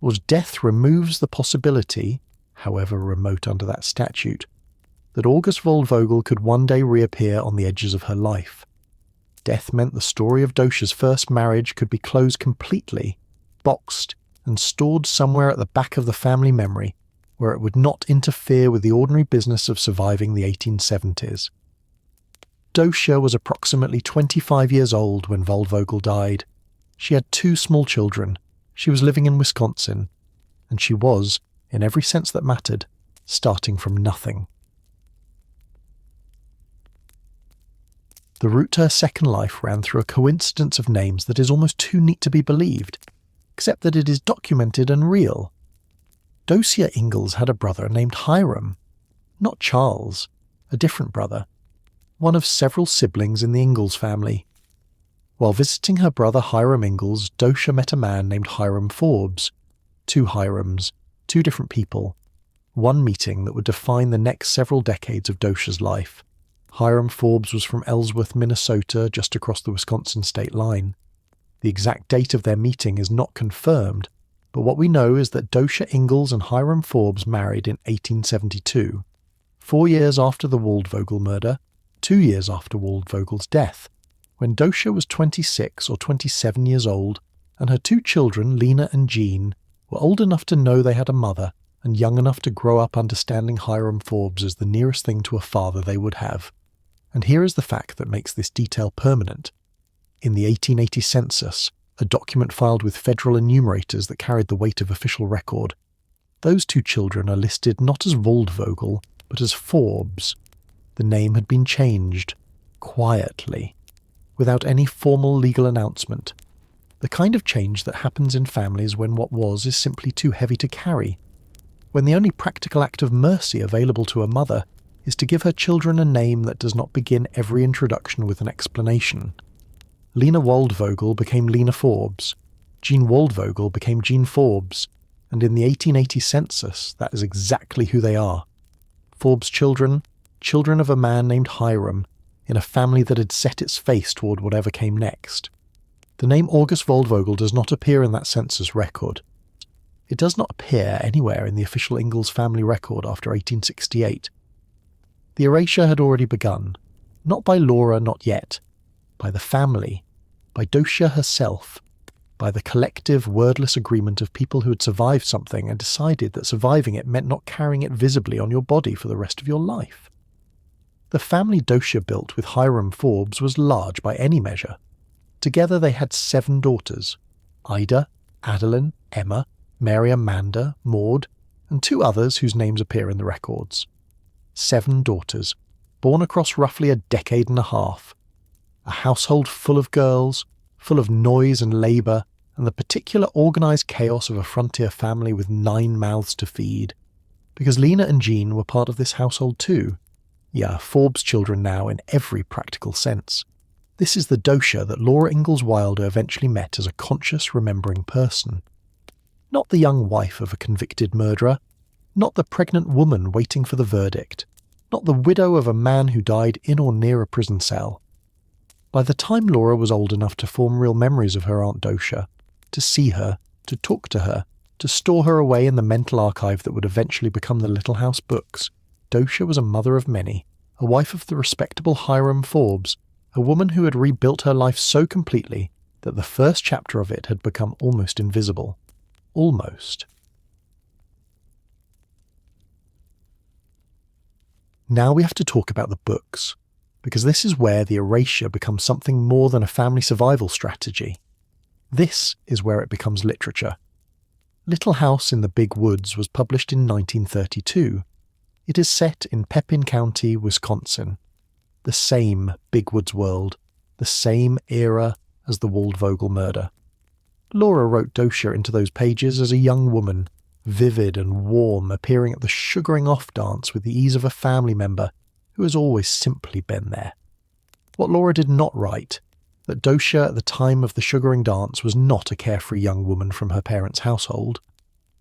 Or death removes the possibility, however remote under that statute, that August Waldvogel could one day reappear on the edges of her life. Death meant the story of Docia's first marriage could be closed completely, boxed, and stored somewhere at the back of the family memory, where it would not interfere with the ordinary business of surviving the 1870s. Docia was approximately 25 years old when Waldvogel died. She had 2 small children, she was living in Wisconsin, and she was, in every sense that mattered, starting from nothing. The route to her second life ran through a coincidence of names that is almost too neat to be believed, except that it is documented and real. Docia Ingalls had a brother named Hiram, not Charles, a different brother, one of several siblings in the Ingalls family. While visiting her brother Hiram Ingalls, Docia met a man named Hiram Forbes. 2 Hirams, 2 different people, one meeting that would define the next several decades of Docia's life. Hiram Forbes was from Ellsworth, Minnesota, just across the Wisconsin state line. The exact date of their meeting is not confirmed, but what we know is that Docia Ingalls and Hiram Forbes married in 1872, 4 years after the Waldvogel murder, 2 years after Waldvogel's death, when Docia was 26 or 27 years old, and her 2 children, Lena and Jean, were old enough to know they had a mother and young enough to grow up understanding Hiram Forbes as the nearest thing to a father they would have. And here is the fact that makes this detail permanent. In the 1880 census, a document filed with federal enumerators that carried the weight of official record, those 2 children are listed not as Waldvogel, but as Forbes. The name had been changed, quietly, without any formal legal announcement. The kind of change that happens in families when what was is simply too heavy to carry. When the only practical act of mercy available to a mother is to give her children a name that does not begin every introduction with an explanation. Lena Waldvogel became Lena Forbes, Jean Waldvogel became Jean Forbes, and in the 1880 census, that is exactly who they are. Forbes' children, children of a man named Hiram, in a family that had set its face toward whatever came next. The name August Waldvogel does not appear in that census record. It does not appear anywhere in the official Ingalls family record after 1868. The erasure had already begun, not by Laura, not yet, by the family, by Docia herself, by the collective, wordless agreement of people who had survived something and decided that surviving it meant not carrying it visibly on your body for the rest of your life. The family Docia built with Hiram Forbes was large by any measure. Together they had 7 daughters, Ida, Adeline, Emma, Mary Amanda, Maud, and 2 others whose names appear in the records. 7 daughters, born across roughly a decade and a half. A household full of girls, full of noise and labour, and the particular organised chaos of a frontier family with 9 mouths to feed. Because Lena and Jean were part of this household too. Yeah, Forbes' children now in every practical sense. This is the Docia that Laura Ingalls Wilder eventually met as a conscious, remembering person. Not the young wife of a convicted murderer, not the pregnant woman waiting for the verdict, not the widow of a man who died in or near a prison cell. By the time Laura was old enough to form real memories of her Aunt Docia, to see her, to talk to her, to store her away in the mental archive that would eventually become the Little House books, Docia was a mother of many, a wife of the respectable Hiram Forbes, a woman who had rebuilt her life so completely that the first chapter of it had become almost invisible. Almost. Now we have to talk about the books, because this is where the erasure becomes something more than a family survival strategy. This is where it becomes literature. Little House in the Big Woods was published in 1932. It is set in Pepin County, Wisconsin. The same Big Woods world, the same era as the Waldvogel murder. Laura wrote Docia into those pages as a young woman, vivid and warm, appearing at the sugaring off dance with the ease of a family member who has always simply been there. What Laura did not write, that Docia at the time of the sugaring dance was not a carefree young woman from her parents' household.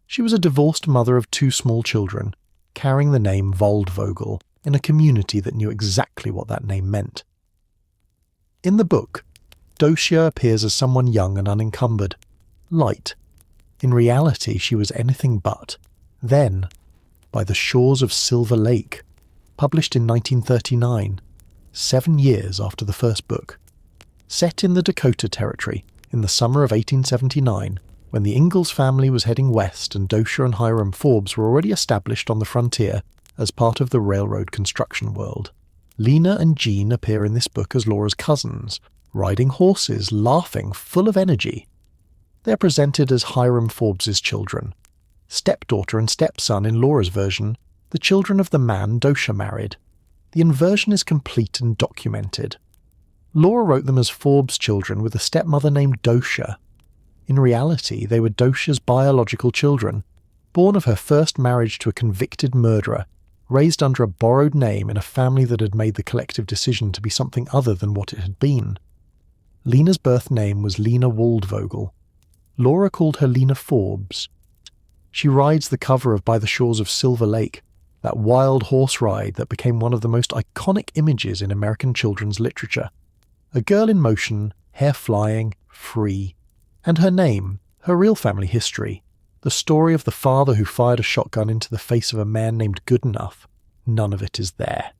She was a divorced mother of 2 small children, carrying the name Waldvogel in a community that knew exactly what that name meant. In the book, Docia appears as someone young and unencumbered, light. In reality, she was anything but. Then, By the Shores of Silver Lake, published in 1939, 7 years after the first book. Set in the Dakota Territory in the summer of 1879, when the Ingalls family was heading west and Docia and Hiram Forbes were already established on the frontier as part of the railroad construction world. Lena and Jean appear in this book as Laura's cousins, riding horses, laughing, full of energy. They're presented as Hiram Forbes's children, stepdaughter and stepson in Laura's version, the children of the man Docia married. The inversion is complete and documented. Laura wrote them as Forbes' children with a stepmother named Docia. In reality, they were Docia's biological children, born of her first marriage to a convicted murderer, raised under a borrowed name in a family that had made the collective decision to be something other than what it had been. Lena's birth name was Lena Waldvogel. Laura called her Lena Forbes. She rides the cover of By the Shores of Silver Lake, that wild horse ride that became one of the most iconic images in American children's literature. A girl in motion, hair flying, free. And her name, her real family history, the story of the father who fired a shotgun into the face of a man named Goodenough, none of it is there.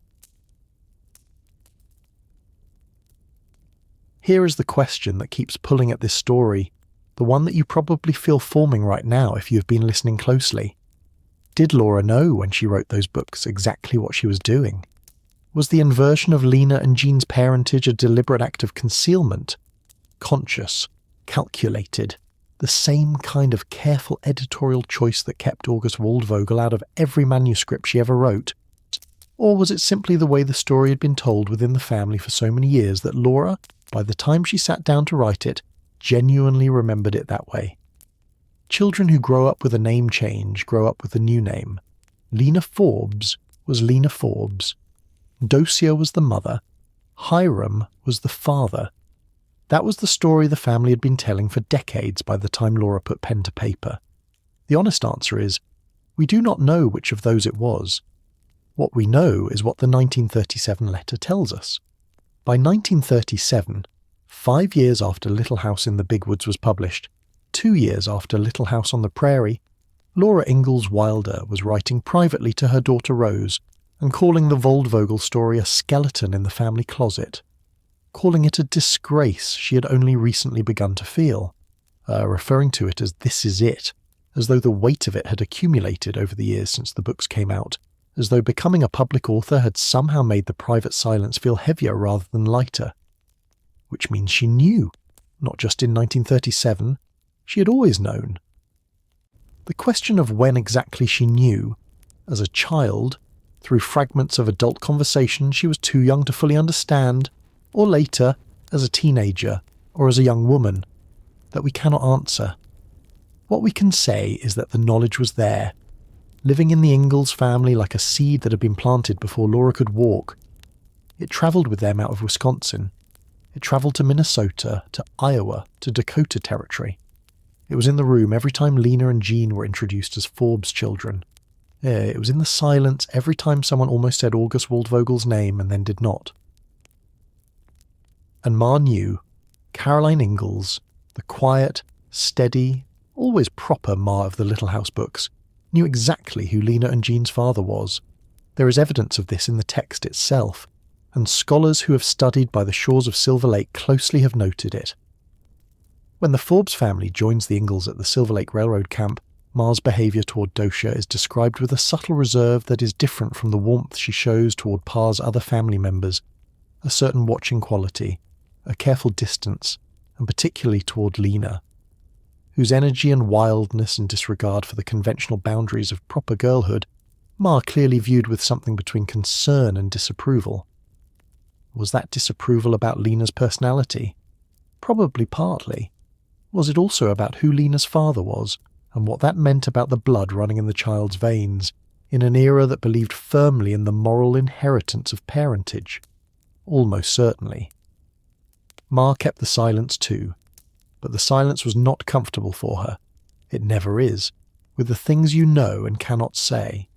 Here is the question that keeps pulling at this story, the one that you probably feel forming right now if you've been listening closely. Did Laura know when she wrote those books exactly what she was doing? Was the inversion of Lena and Jean's parentage a deliberate act of concealment? Conscious, calculated, the same kind of careful editorial choice that kept August Waldvogel out of every manuscript she ever wrote? Or was it simply the way the story had been told within the family for so many years that Laura, by the time she sat down to write it, genuinely remembered it that way? Children who grow up with a name change grow up with a new name. Lena Forbes was Lena Forbes. Docia was the mother. Hiram was the father. That was the story the family had been telling for decades by the time Laura put pen to paper. The honest answer is, we do not know which of those it was. What we know is what the 1937 letter tells us. By 1937, 5 years after Little House in the Big Woods was published, 2 years after Little House on the Prairie, Laura Ingalls Wilder was writing privately to her daughter Rose and calling the Waldvogel story a skeleton in the family closet, calling it a disgrace she had only recently begun to feel, referring to it as "this is it," as though the weight of it had accumulated over the years since the books came out, as though becoming a public author had somehow made the private silence feel heavier rather than lighter. Which means she knew, not just in 1937, she had always known. The question of when exactly she knew, as a child, through fragments of adult conversation she was too young to fully understand, or later, as a teenager, or as a young woman, that we cannot answer. What we can say is that the knowledge was there, living in the Ingalls family like a seed that had been planted before Laura could walk. It travelled with them out of Wisconsin. It travelled to Minnesota, to Iowa, to Dakota Territory. It was in the room every time Lena and Jean were introduced as Forbes' children. It was in the silence every time someone almost said August Waldvogel's name and then did not. And Ma knew, Caroline Ingalls, the quiet, steady, always proper Ma of the Little House books, knew exactly who Lena and Jean's father was. There is evidence of this in the text itself, and scholars who have studied By the Shores of Silver Lake closely have noted it. When the Forbes family joins the Ingalls at the Silver Lake Railroad camp, Ma's behaviour toward Docia is described with a subtle reserve that is different from the warmth she shows toward Pa's other family members, a certain watching quality, a careful distance, and particularly toward Lena, whose energy and wildness and disregard for the conventional boundaries of proper girlhood Ma clearly viewed with something between concern and disapproval. Was that disapproval about Lena's personality? Probably partly. Was it also about who Lena's father was, and what that meant about the blood running in the child's veins, in an era that believed firmly in the moral inheritance of parentage? Almost certainly. Ma kept the silence too, but the silence was not comfortable for her. It never is, with the things you know and cannot say.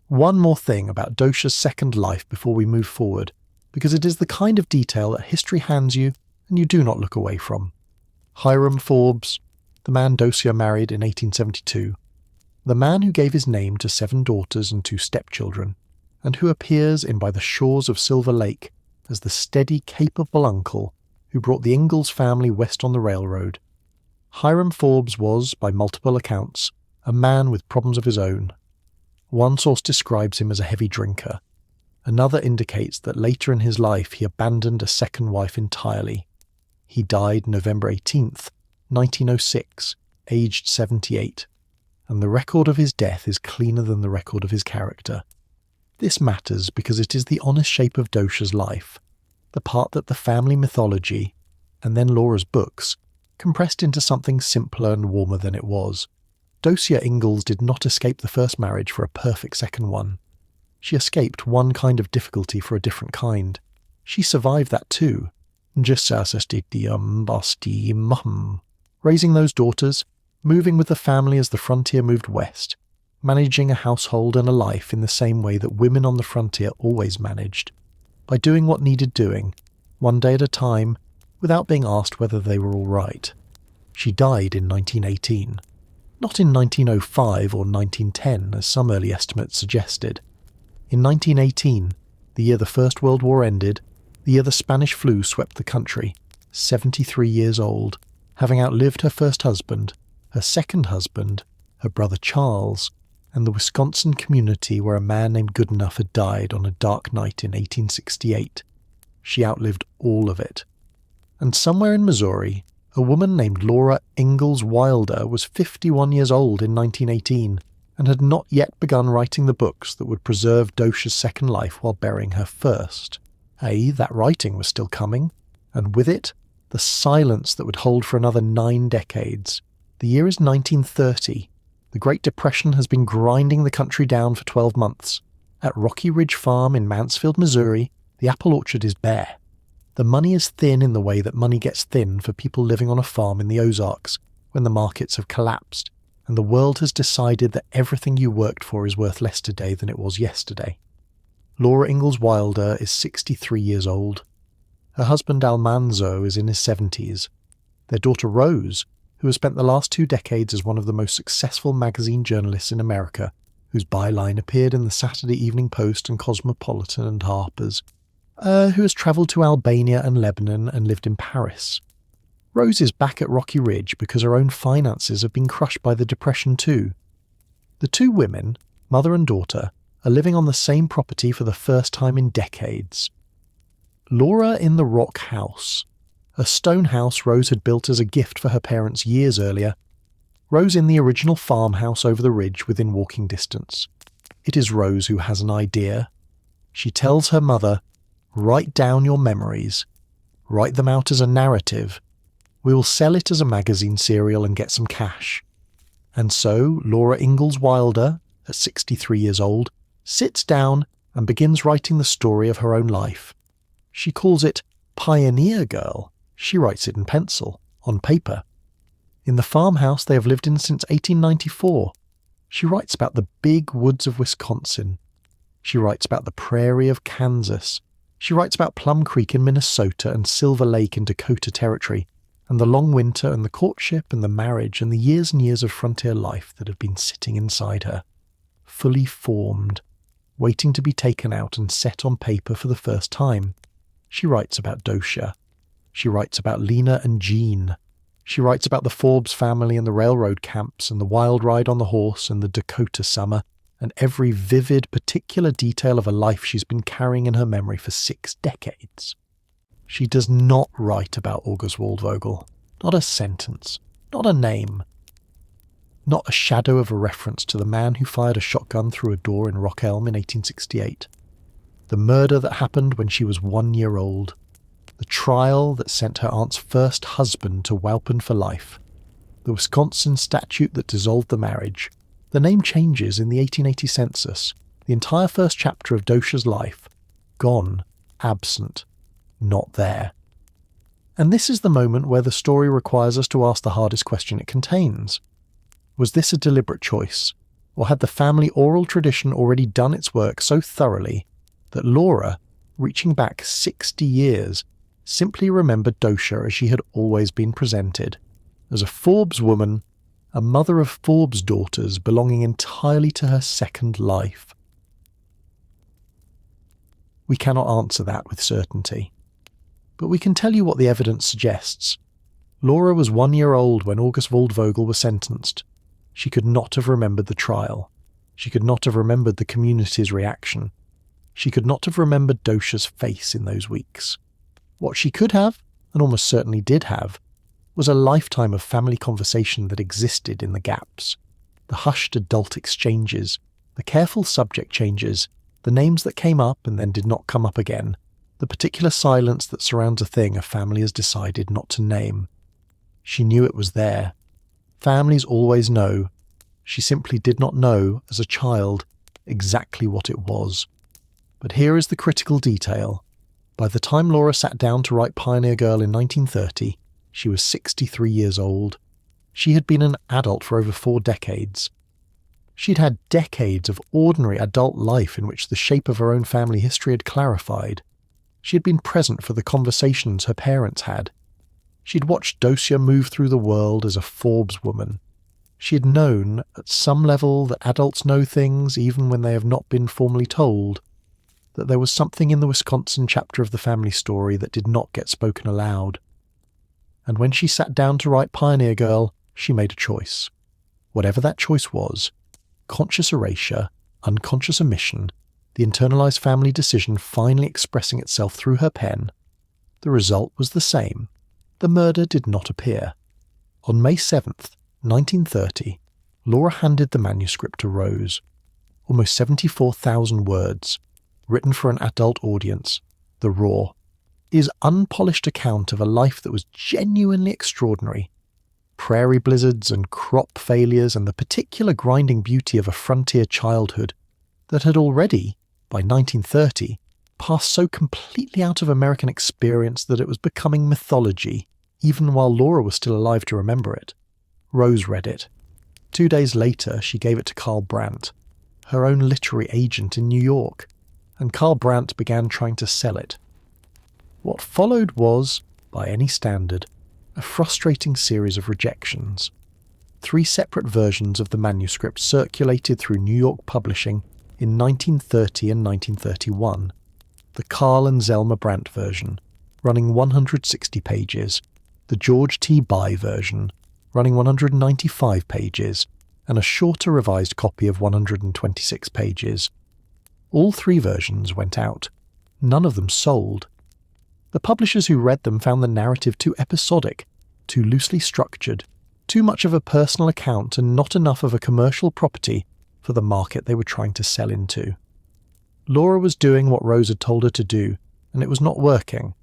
One more thing about Docia's second life before we move forward, because it is the kind of detail that history hands you and you do not look away from. Hiram Forbes, the man Docia married in 1872, the man who gave his name to 7 daughters and 2 stepchildren, and who appears in By the Shores of Silver Lake as the steady, capable uncle who brought the Ingalls family west on the railroad. Hiram Forbes was, by multiple accounts, a man with problems of his own. One source describes him as a heavy drinker. Another indicates that later in his life he abandoned a second wife entirely. He died November 18th, 1906, aged 78, and the record of his death is cleaner than the record of his character. This matters because it is the honest shape of Docia's life, the part that the family mythology, and then Laura's books, compressed into something simpler and warmer than it was. Docia Ingalls did not escape the first marriage for a perfect second one. She escaped one kind of difficulty for a different kind. She survived that too. Raising those daughters, moving with the family as the frontier moved west, managing a household and a life in the same way that women on the frontier always managed, by doing what needed doing, one day at a time, without being asked whether they were all right. She died in 1918. Not in 1905 or 1910, as some early estimates suggested. In 1918, the year the First World War ended, the year the Spanish flu swept the country, 73 years old, having outlived her first husband, her second husband, her brother Charles, and the Wisconsin community where a man named Goodenough had died on a dark night in 1868. She outlived all of it. And somewhere in Missouri, a woman named Laura Ingalls Wilder was 51 years old in 1918 and had not yet begun writing the books that would preserve Docia's second life while burying her first. That writing was still coming, and with it, the silence that would hold for another 9 decades. The year is 1930. The Great Depression has been grinding the country down for 12 months. At Rocky Ridge Farm in Mansfield, Missouri, the apple orchard is bare. The money is thin in the way that money gets thin for people living on a farm in the Ozarks when the markets have collapsed, and the world has decided that everything you worked for is worth less today than it was yesterday. Laura Ingalls Wilder is 63 years old. Her husband Almanzo is in his 70s. Their daughter Rose, who has spent the last 2 decades as one of the most successful magazine journalists in America, whose byline appeared in the Saturday Evening Post and Cosmopolitan and Harper's, who has travelled to Albania and Lebanon and lived in Paris. Rose is back at Rocky Ridge because her own finances have been crushed by the Depression too. The 2 women, mother and daughter, are living on the same property for the first time in decades. Laura in the Rock House, a stone house Rose had built as a gift for her parents years earlier. Rose in the original farmhouse over the ridge within walking distance. It is Rose who has an idea. She tells her mother, "Write down your memories. Write them out as a narrative. We will sell it as a magazine serial and get some cash." And so Laura Ingalls Wilder, at 63 years old, sits down and begins writing the story of her own life. She calls it Pioneer Girl. She writes it in pencil, on paper. In the farmhouse they have lived in since 1894, she writes about the big woods of Wisconsin. She writes about the prairie of Kansas. She writes about Plum Creek in Minnesota and Silver Lake in Dakota Territory, and the long winter and the courtship and the marriage and the years and years of frontier life that have been sitting inside her, fully formed, waiting to be taken out and set on paper for the first time. She writes about Docia. She writes about Lena and Jean. She writes about the Forbes family and the railroad camps and the wild ride on the horse and the Dakota summer and every vivid, particular detail of a life she's been carrying in her memory for 6 decades. She does not write about August Waldvogel. Not a sentence. Not a name. Not a shadow of a reference to the man who fired a shotgun through a door in Rock Elm in 1868. The murder that happened when she was 1 year old. The trial that sent her aunt's first husband to Walpen for life. The Wisconsin statute that dissolved the marriage. The name changes in the 1880 census. The entire first chapter of Docia's life. Gone. Absent. Not there. And this is the moment where the story requires us to ask the hardest question it contains. Was this a deliberate choice? Or had the family oral tradition already done its work so thoroughly that Laura, reaching back 60 years, simply remembered Docia as she had always been presented, as a Forbes woman, a mother of Forbes daughters belonging entirely to her second life? We cannot answer that with certainty. But we can tell you what the evidence suggests. Laura was 1 year old when August Waldvogel was sentenced. She could not have remembered the trial. She could not have remembered the community's reaction. She could not have remembered Docia's face in those weeks. What she could have, and almost certainly did have, was a lifetime of family conversation that existed in the gaps. The hushed adult exchanges, the careful subject changes, the names that came up and then did not come up again, the particular silence that surrounds a thing a family has decided not to name. She knew it was there. Families always know. She simply did not know, as a child, exactly what it was. But here is the critical detail. By the time Laura sat down to write Pioneer Girl in 1930, she was 63 years old. She had been an adult for over 4 decades. She'd had decades of ordinary adult life in which the shape of her own family history had clarified. She had been present for the conversations her parents had. She'd watched Docia move through the world as a Forbes woman. She had known, at some level, that adults know things even when they have not been formally told, that there was something in the Wisconsin chapter of the family story that did not get spoken aloud. And when she sat down to write Pioneer Girl, she made a choice. Whatever that choice was, conscious erasure, unconscious omission, the internalized family decision finally expressing itself through her pen, the result was the same. The murder did not appear. On May 7th, 1930, Laura handed the manuscript to Rose. Almost 74,000 words, written for an adult audience, the raw, is unpolished account of a life that was genuinely extraordinary. Prairie blizzards and crop failures and the particular grinding beauty of a frontier childhood that had already, by 1930, passed so completely out of American experience that it was becoming mythology, even while Laura was still alive to remember it. Rose read it. 2 days later, she gave it to Carl Brandt, her own literary agent in New York, and Carl Brandt began trying to sell it. What followed was, by any standard, a frustrating series of rejections. 3 separate versions of the manuscript circulated through New York publishing in 1930 and 1931. The Carl and Zelma Brandt version, running 160 pages, the George T. By version, running 195 pages, and a shorter revised copy of 126 pages. All 3 versions went out. None of them sold. The publishers who read them found the narrative too episodic, too loosely structured, too much of a personal account and not enough of a commercial property for the market they were trying to sell into. Laura was doing what Rose had told her to do, and it was not working.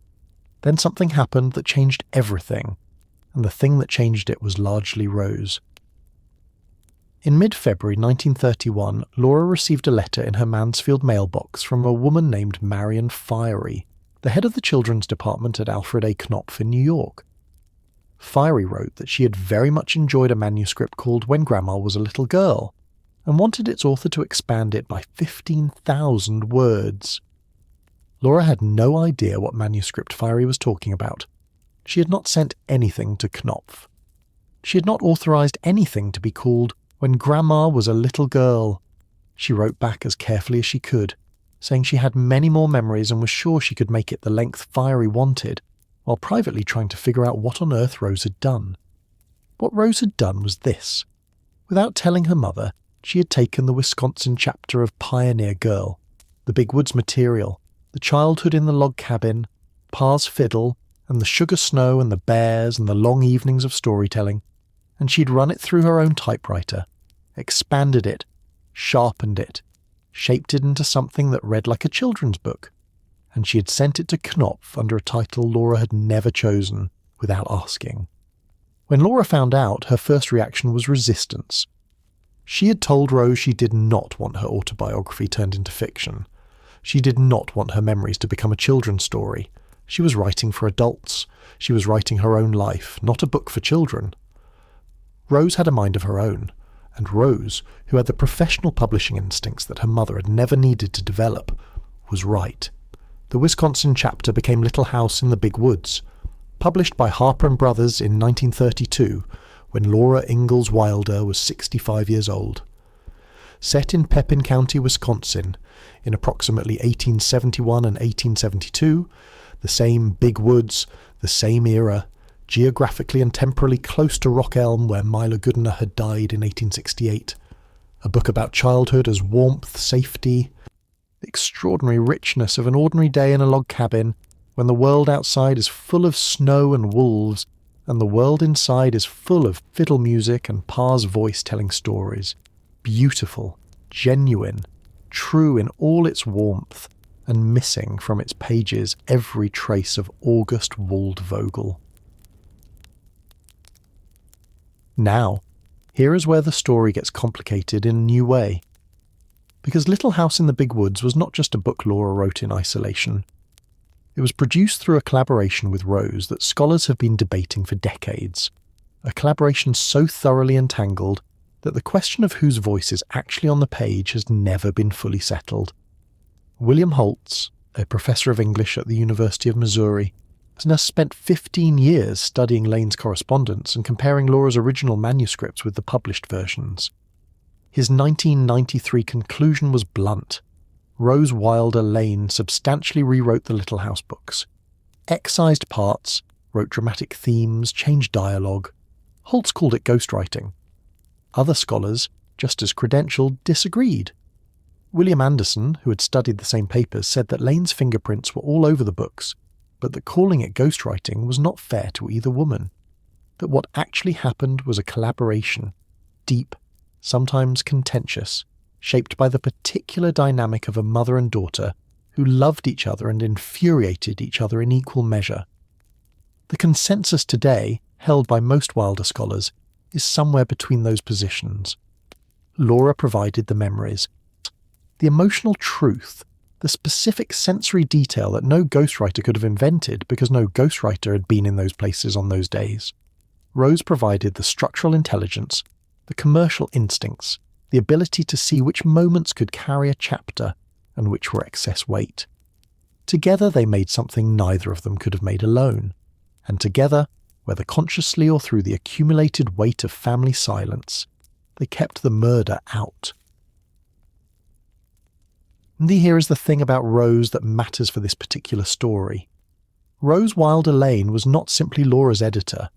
Then something happened that changed everything, and the thing that changed it was largely Rose. In mid-February 1931, Laura received a letter in her Mansfield mailbox from a woman named Marion Fiery, the head of the children's department at Alfred A. Knopf in New York. Fiery wrote that she had very much enjoyed a manuscript called When Grandma Was a Little Girl, and wanted its author to expand it by 15,000 words. Laura had no idea what manuscript Fiery was talking about. She had not sent anything to Knopf. She had not authorized anything to be called When Grandma Was a Little Girl. She wrote back as carefully as she could, saying she had many more memories and was sure she could make it the length Fiery wanted, while privately trying to figure out what on earth Rose had done. What Rose had done was this. Without telling her mother, she had taken the Wisconsin chapter of Pioneer Girl, the Big Woods material, the childhood in the log cabin, Pa's fiddle, and the sugar snow and the bears and the long evenings of storytelling, and she'd run it through her own typewriter, expanded it, sharpened it, shaped it into something that read like a children's book, and she had sent it to Knopf under a title Laura had never chosen, without asking. When Laura found out, her first reaction was resistance. She had told Rose she did not want her autobiography turned into fiction. She did not want her memories to become a children's story. She was writing for adults. She was writing her own life, not a book for children. Rose had a mind of her own, and Rose, who had the professional publishing instincts that her mother had never needed to develop, was right. The Wisconsin chapter became Little House in the Big Woods, published by Harper & Brothers in 1932, when Laura Ingalls Wilder was 65 years old. Set in Pepin County, Wisconsin, in approximately 1871 and 1872, the same big woods, the same era, geographically and temporally close to Rock Elm where Milo Goodenough had died in 1868. A book about childhood as warmth, safety, the extraordinary richness of an ordinary day in a log cabin when the world outside is full of snow and wolves, and the world inside is full of fiddle music and Pa's voice telling stories. Beautiful, genuine, true in all its warmth, and missing from its pages every trace of August Waldvogel. Now, here is where the story gets complicated in a new way. Because Little House in the Big Woods was not just a book Laura wrote in isolation. It was produced through a collaboration with Rose that scholars have been debating for decades. A collaboration so thoroughly entangled that the question of whose voice is actually on the page has never been fully settled. William Holtz, a professor of English at the University of Missouri, has now spent 15 years studying Lane's correspondence and comparing Laura's original manuscripts with the published versions. His 1993 conclusion was blunt. Rose Wilder Lane substantially rewrote the Little House books. Excised parts, wrote dramatic themes, changed dialogue. Holtz called it ghostwriting. Other scholars, just as credentialed, disagreed. William Anderson, who had studied the same papers, said that Lane's fingerprints were all over the books, but that calling it ghostwriting was not fair to either woman. That what actually happened was a collaboration, deep, sometimes contentious, shaped by the particular dynamic of a mother and daughter who loved each other and infuriated each other in equal measure. The consensus today, held by most Wilder scholars, is somewhere between those positions. Laura provided the memories, the emotional truth, the specific sensory detail that no ghostwriter could have invented because no ghostwriter had been in those places on those days. Rose provided the structural intelligence, the commercial instincts, the ability to see which moments could carry a chapter and which were excess weight. Together they made something neither of them could have made alone, and together, whether consciously or through the accumulated weight of family silence, they kept the murder out. And here is the thing about Rose that matters for this particular story. Rose Wilder Lane was not simply Laura's editor.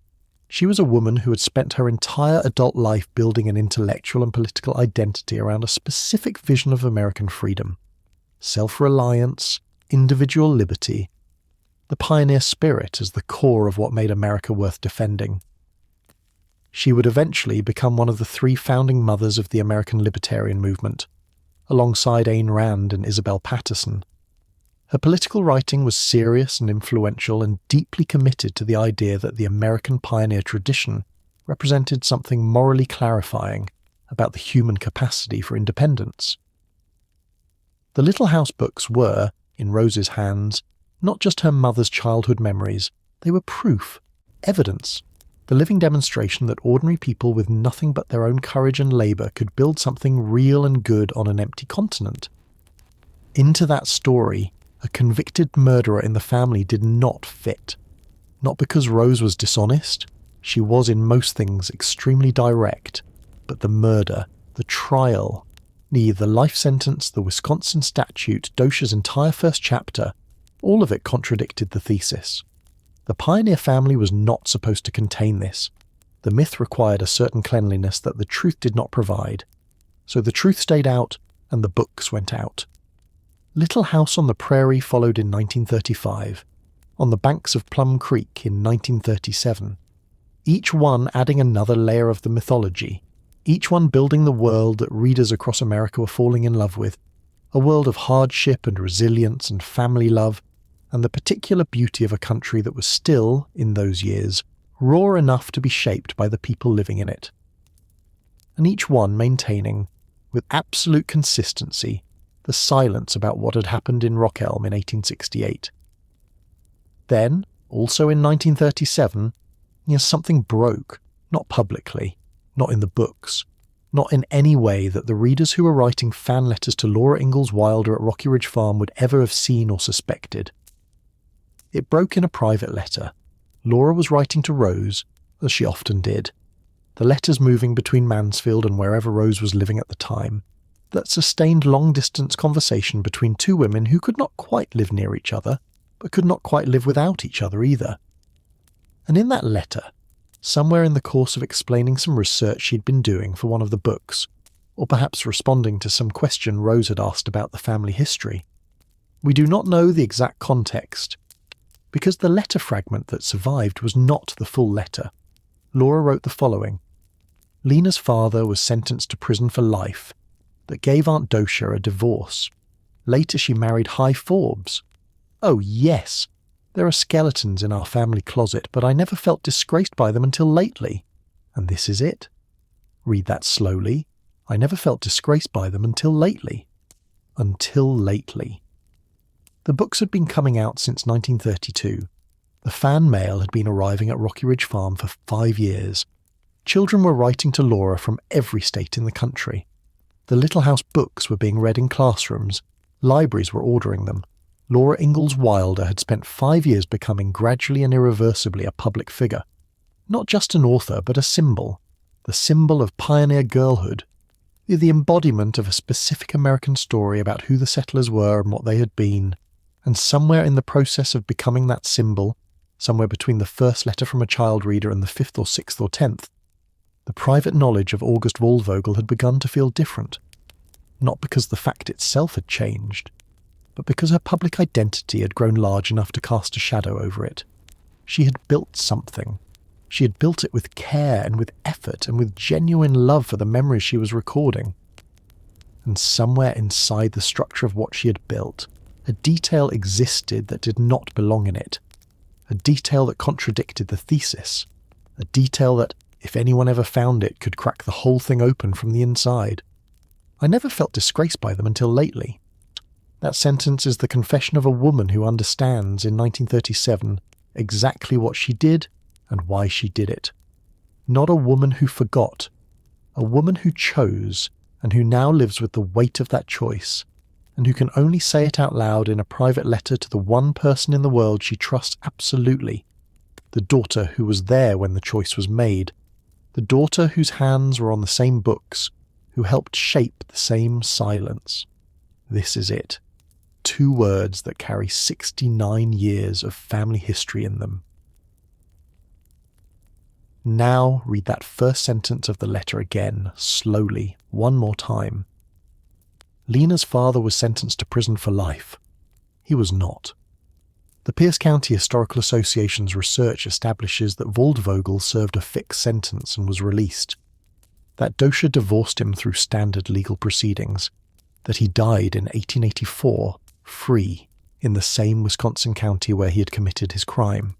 She was a woman who had spent her entire adult life building an intellectual and political identity around a specific vision of American freedom. Self-reliance, individual liberty, the pioneer spirit as the core of what made America worth defending. She would eventually become one of the three founding mothers of the American libertarian movement, alongside Ayn Rand and Isabel Patterson. Her political writing was serious and influential and deeply committed to the idea that the American pioneer tradition represented something morally clarifying about the human capacity for independence. The Little House books were, in Rose's hands, not just her mother's childhood memories, they were proof, evidence, the living demonstration that ordinary people with nothing but their own courage and labour could build something real and good on an empty continent. Into that story, a convicted murderer in the family did not fit. Not because Rose was dishonest, she was in most things extremely direct, but the murder, the trial, the life sentence, the Wisconsin statute, Docia's entire first chapter, all of it contradicted the thesis. The pioneer family was not supposed to contain this. The myth required a certain cleanliness that the truth did not provide. So the truth stayed out, and the books went out. Little House on the Prairie followed in 1935, On the Banks of Plum Creek in 1937, each one adding another layer of the mythology, each one building the world that readers across America were falling in love with, a world of hardship and resilience and family love, and the particular beauty of a country that was still, in those years, raw enough to be shaped by the people living in it. And each one maintaining, with absolute consistency, the silence about what had happened in Rock Elm in 1868. Then, also in 1937, something broke, not publicly, not in the books, not in any way that the readers who were writing fan letters to Laura Ingalls Wilder at Rocky Ridge Farm would ever have seen or suspected. It broke in a private letter. Laura was writing to Rose, as she often did, the letters moving between Mansfield and wherever Rose was living at the time, that sustained long-distance conversation between two women who could not quite live near each other, but could not quite live without each other either. And in that letter, somewhere in the course of explaining some research she'd been doing for one of the books, or perhaps responding to some question Rose had asked about the family history, we do not know the exact context. Because the letter fragment that survived was not the full letter, Laura wrote the following. Lena's father was sentenced to prison for life, that gave Aunt Docia a divorce. Later she married High Forbes. Oh yes, there are skeletons in our family closet, but I never felt disgraced by them until lately. And this is it. Read that slowly. I never felt disgraced by them until lately. Until lately. The books had been coming out since 1932. The fan mail had been arriving at Rocky Ridge Farm for 5 years. Children were writing to Laura from every state in the country. The Little House books were being read in classrooms. Libraries were ordering them. Laura Ingalls Wilder had spent 5 years becoming gradually and irreversibly a public figure. Not just an author, but a symbol. The symbol of pioneer girlhood. The embodiment of a specific American story about who the settlers were and what they had been. And somewhere in the process of becoming that symbol, somewhere between the first letter from a child reader and the 5th or 6th or 10th, the private knowledge of August Waldvogel had begun to feel different. Not because the fact itself had changed, but because her public identity had grown large enough to cast a shadow over it. She had built something. She had built it with care and with effort and with genuine love for the memories she was recording. And somewhere inside the structure of what she had built, a detail existed that did not belong in it. A detail that contradicted the thesis. A detail that, if anyone ever found it, could crack the whole thing open from the inside. I never felt disgraced by them until lately. That sentence is the confession of a woman who understands, in 1937, exactly what she did and why she did it. Not a woman who forgot. A woman who chose, and who now lives with the weight of that choice, and who can only say it out loud in a private letter to the one person in the world she trusts absolutely, the daughter who was there when the choice was made, the daughter whose hands were on the same books, who helped shape the same silence. This is it. 2 words that carry 69 years of family history in them. Now read that first sentence of the letter again, slowly, one more time. Lena's father was sentenced to prison for life. He was not. The Pierce County Historical Association's research establishes that Waldvogel served a fixed sentence and was released. That Docia divorced him through standard legal proceedings. That he died in 1884, free, in the same Wisconsin county where he had committed his crime.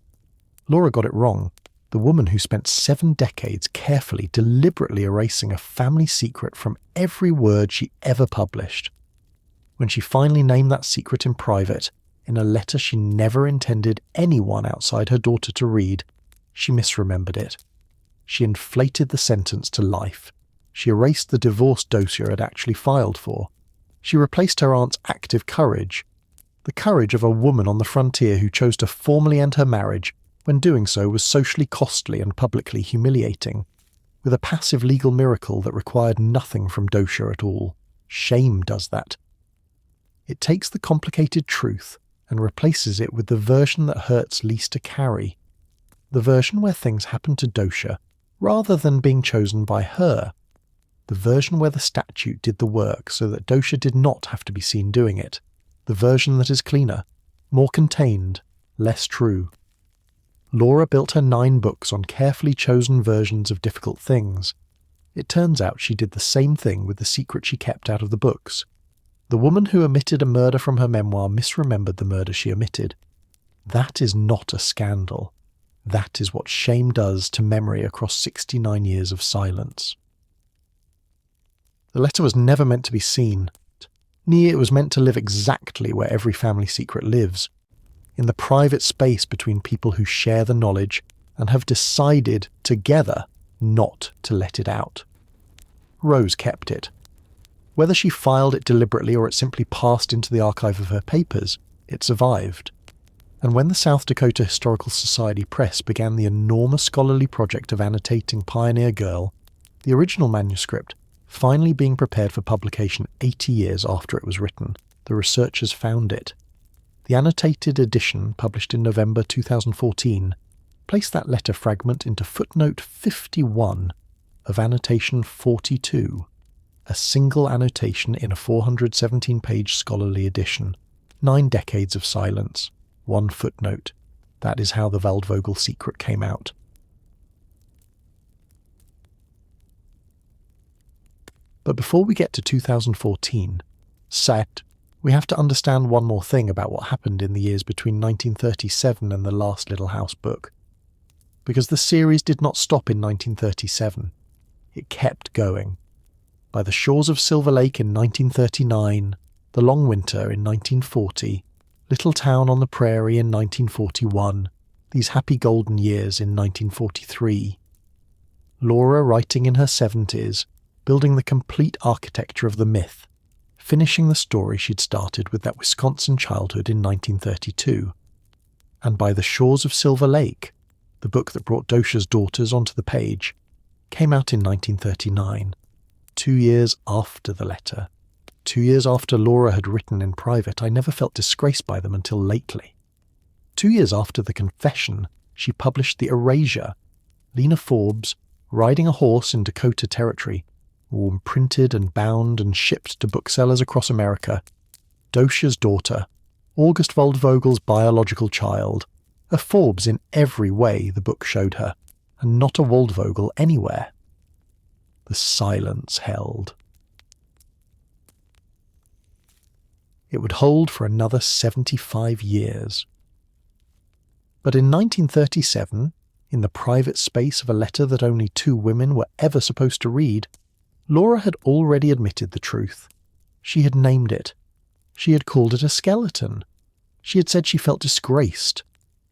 Laura got it wrong. The woman who spent 7 decades carefully, deliberately erasing a family secret from every word she ever published. When she finally named that secret in private, in a letter she never intended anyone outside her daughter to read, she misremembered it. She inflated the sentence to life. She erased the divorce Docia had actually filed for. She replaced her aunt's active courage, the courage of a woman on the frontier who chose to formally end her marriage when doing so was socially costly and publicly humiliating, with a passive legal miracle that required nothing from Docia at all. Shame does that. It takes the complicated truth and replaces it with the version that hurts least to carry, the version where things happen to Docia rather than being chosen by her, the version where the statute did the work so that Docia did not have to be seen doing it, the version that is cleaner, more contained, less true. Laura built her 9 books on carefully chosen versions of difficult things. It turns out she did the same thing with the secret she kept out of the books. The woman who omitted a murder from her memoir misremembered the murder she omitted. That is not a scandal. That is what shame does to memory across 69 years of silence. The letter was never meant to be seen. It was meant to live exactly where every family secret lives, in the private space between people who share the knowledge and have decided together not to let it out. Rose kept it. Whether she filed it deliberately or it simply passed into the archive of her papers, it survived. And when the South Dakota Historical Society Press began the enormous scholarly project of annotating Pioneer Girl, the original manuscript, finally being prepared for publication 80 years after it was written, the researchers found it. The annotated edition, published in November 2014, placed that letter fragment into footnote 51 of annotation 42, a single annotation in a 417-page scholarly edition. 9 decades of silence, 1 footnote. That is how the Waldvogel secret came out. But before we get to 2014, we have to understand one more thing about what happened in the years between 1937 and the last Little House book. Because the series did not stop in 1937. It kept going. By the Shores of Silver Lake in 1939, The Long Winter in 1940, Little Town on the Prairie in 1941, These Happy Golden Years in 1943. Laura, writing in her 70s, building the complete architecture of the myth, finishing the story she'd started with that Wisconsin childhood in 1932. And by The Shores of Silver Lake, the book that brought Docia's daughters onto the page, came out in 1939, 2 years after the letter. 2 years after Laura had written in private, I never felt disgraced by them until lately. 2 years after the confession, she published The Erasure, Lena Forbes, riding a horse in Dakota Territory, all printed and bound and shipped to booksellers across America. Docia's daughter, August Waldvogel's biological child, a Forbes in every way the book showed her, and not a Waldvogel anywhere. The silence held. It would hold for another 75 years. But in 1937, in the private space of a letter that only 2 women were ever supposed to read, Laura had already admitted the truth. She had named it. She had called it a skeleton. She had said she felt disgraced.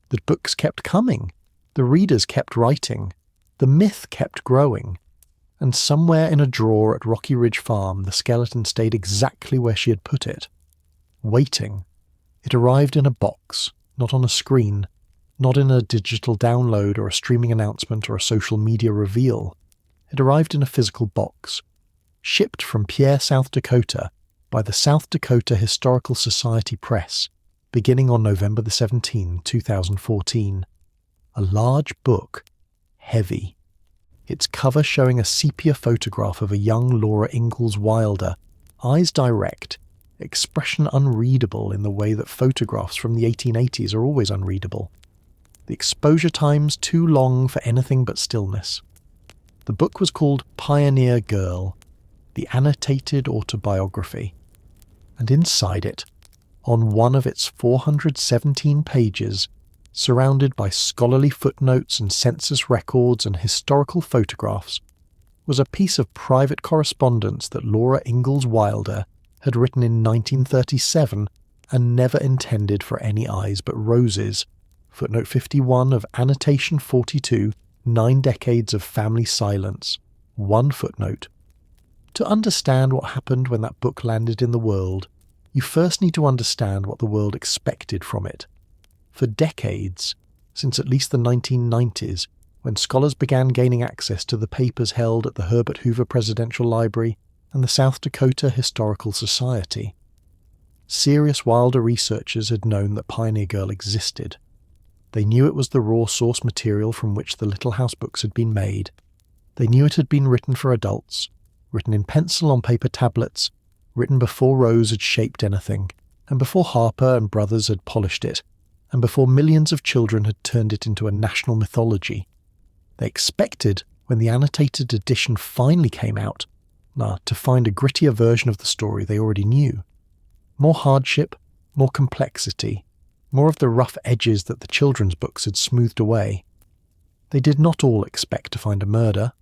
The books kept coming. The readers kept writing. The myth kept growing. And somewhere in a drawer at Rocky Ridge Farm, the skeleton stayed exactly where she had put it. Waiting. It arrived in a box, not on a screen, not in a digital download or a streaming announcement or a social media reveal. It arrived in a physical box, shipped from Pierre, South Dakota, by the South Dakota Historical Society Press, beginning on November 17, 2014. A large book, heavy. Its cover showing a sepia photograph of a young Laura Ingalls Wilder, eyes direct, expression unreadable in the way that photographs from the 1880s are always unreadable. The exposure times too long for anything but stillness. The book was called Pioneer Girl, the annotated autobiography. And inside it, on one of its 417 pages, surrounded by scholarly footnotes and census records and historical photographs, was a piece of private correspondence that Laura Ingalls Wilder had written in 1937 and never intended for any eyes but Rose's. Footnote 51 of annotation 42, 9 decades of family silence. 1 footnote. To understand what happened when that book landed in the world, you first need to understand what the world expected from it. For decades, since at least the 1990s, when scholars began gaining access to the papers held at the Herbert Hoover Presidential Library and the South Dakota Historical Society, serious Wilder researchers had known that Pioneer Girl existed. They knew it was the raw source material from which the Little House books had been made. They knew it had been written for adults, written in pencil on paper tablets, written before Rose had shaped anything, and before Harper and Brothers had polished it, and before millions of children had turned it into a national mythology. They expected, when the annotated edition finally came out, to find a grittier version of the story they already knew. More hardship, more complexity, more of the rough edges that the children's books had smoothed away. They did not all expect to find a murder.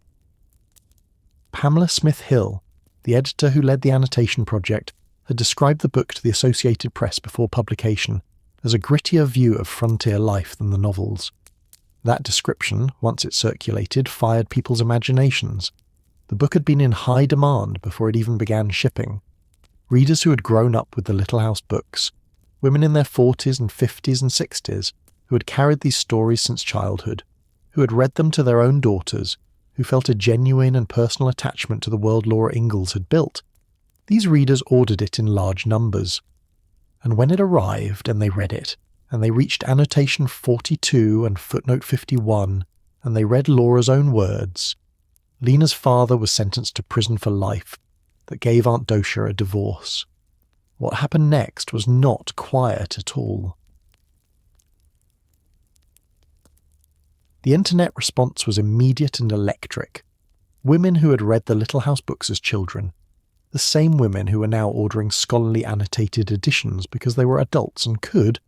Pamela Smith Hill, the editor who led the annotation project, had described the book to the Associated Press before publication as a grittier view of frontier life than the novels. That description, once it circulated, fired people's imaginations. The book had been in high demand before it even began shipping. Readers who had grown up with the Little House books, women in their 40s and 50s and 60s, who had carried these stories since childhood, who had read them to their own daughters, who felt a genuine and personal attachment to the world Laura Ingalls had built. These readers ordered it in large numbers. and when it arrived and they read it, and they reached annotation 42 and footnote 51, and they read Laura's own words, Lena's father was sentenced to prison for life that gave Aunt Docia a divorce. What happened next was not quiet at all. The internet response was immediate and electric. Women who had read the Little House books as children, the same women who were now ordering scholarly annotated editions because they were adults and could,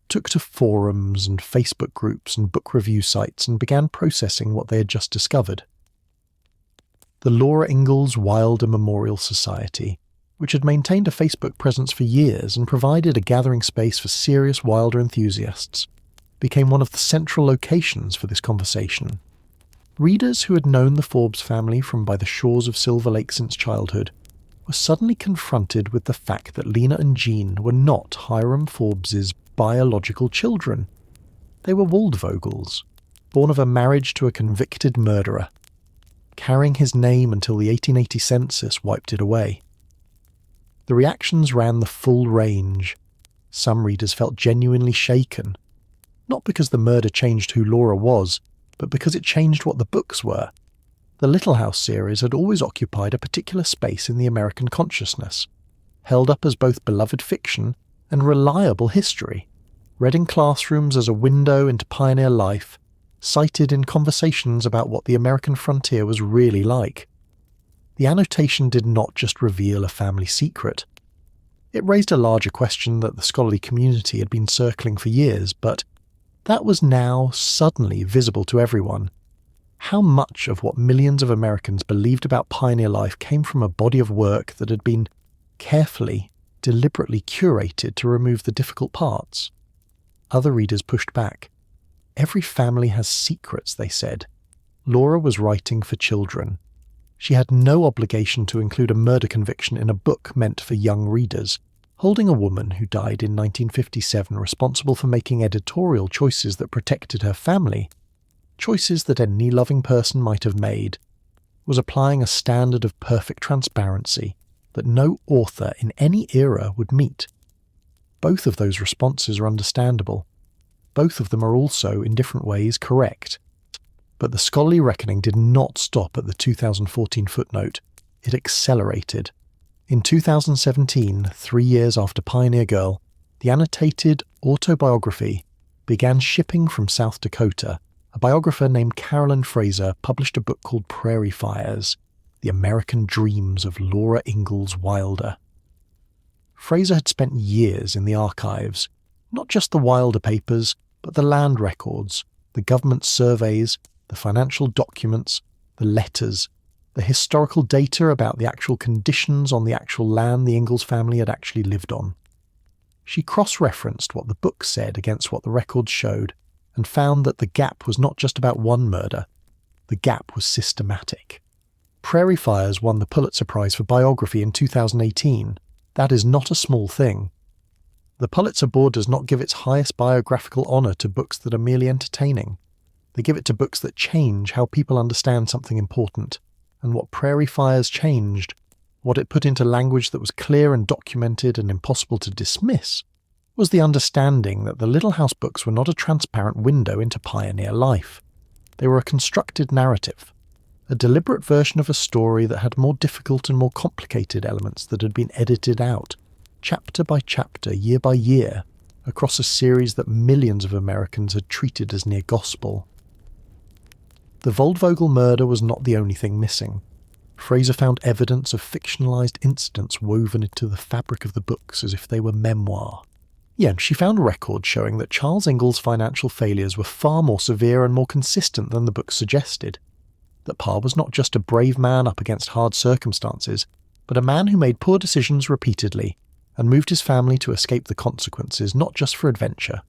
took to forums and Facebook groups and book review sites and began processing what they had just discovered. The Laura Ingalls Wilder Memorial Society, which had maintained a Facebook presence for years and provided a gathering space for serious Wilder enthusiasts, became one of the central locations for this conversation. Readers who had known the Forbes family from by the shores of Silver Lake since childhood were suddenly confronted with the fact that Lena and Jean were not Hiram Forbes's biological children. They were Waldvogels, born of a marriage to a convicted murderer, carrying his name until the 1880 census wiped it away. The reactions ran the full range. Some readers felt genuinely shaken, not because the murder changed who Laura was, but because it changed what the books were. The Little House series had always occupied a particular space in the American consciousness, held up as both beloved fiction and reliable history, read in classrooms as a window into pioneer life, cited in conversations about what the American frontier was really like. The annotation did not just reveal a family secret. It raised a larger question that the scholarly community had been circling for years, but that was now suddenly visible to everyone. How much of what millions of Americans believed about pioneer life came from a body of work that had been carefully, deliberately curated to remove the difficult parts? Other readers pushed back. Every family has secrets, they said. Laura was writing for children. She had no obligation to include a murder conviction in a book meant for young readers, holding a woman who died in 1957 responsible for making editorial choices that protected her family, choices that any loving person might have made, was applying a standard of perfect transparency that no author in any era would meet. Both of those responses are understandable. Both of them are also, in different ways, correct. But the scholarly reckoning did not stop at the 2014 footnote. It accelerated. In 2017, 3 years after Pioneer Girl, the annotated autobiography began shipping from South Dakota. A biographer named Carolyn Fraser published a book called Prairie Fires, The American Dreams of Laura Ingalls Wilder. Fraser had spent years in the archives, not just the Wilder papers, but the land records, the government surveys, the financial documents, the letters, the historical data about the actual conditions on the actual land the Ingalls family had actually lived on. She cross-referenced what the book said against what the records showed, and found that the gap was not just about one murder. The gap was systematic. Prairie Fires won the Pulitzer Prize for biography in 2018. That is not a small thing. The Pulitzer Board does not give its highest biographical honour to books that are merely entertaining. They give it to books that change how people understand something important. And what Prairie Fires changed, what it put into language that was clear and documented and impossible to dismiss, was the understanding that the Little House books were not a transparent window into pioneer life. They were a constructed narrative, a deliberate version of a story that had more difficult and more complicated elements that had been edited out, chapter by chapter, year by year, across a series that millions of Americans had treated as near gospel. The Waldvogel murder was not the only thing missing. Fraser found evidence of fictionalized incidents woven into the fabric of the books as if they were memoir. Yeah, she found records showing that Charles Ingalls' financial failures were far more severe and more consistent than the books suggested. That Pa was not just a brave man up against hard circumstances, but a man who made poor decisions repeatedly and moved his family to escape the consequences, not just for adventure.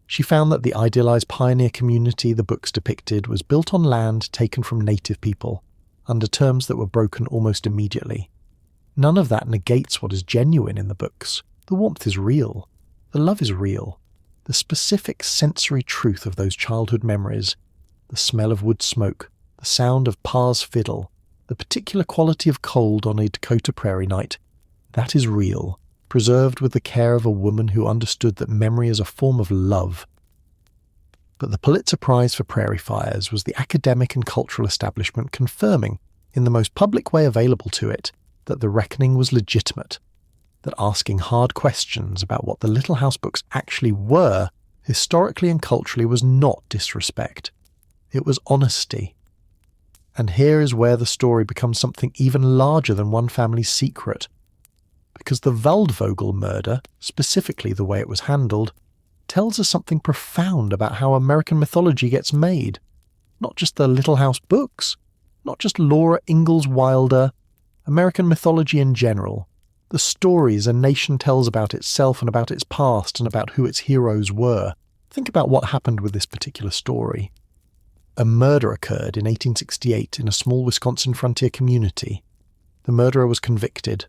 She found that the idealized pioneer community the books depicted was built on land taken from native people, under terms that were broken almost immediately. None of that negates what is genuine in the books. The warmth is real. The love is real. The specific sensory truth of those childhood memories, the smell of wood smoke, the sound of Pa's fiddle, the particular quality of cold on a Dakota prairie night, that is real. preserved with the care of a woman who understood that memory is a form of love. But the Pulitzer Prize for Prairie Fires was the academic and cultural establishment confirming, in the most public way available to it, that the reckoning was legitimate, that asking hard questions about what the Little House books actually were, historically and culturally, was not disrespect. It was honesty. And here is where the story becomes something even larger than one family's secret. Because the Waldvogel murder, specifically the way it was handled, tells us something profound about how American mythology gets made. Not just the Little House books, not just Laura Ingalls Wilder, American mythology in general. The stories a nation tells about itself and about its past and about who its heroes were. Think about what happened with this particular story. A murder occurred in 1868 in a small Wisconsin frontier community. The murderer was convicted.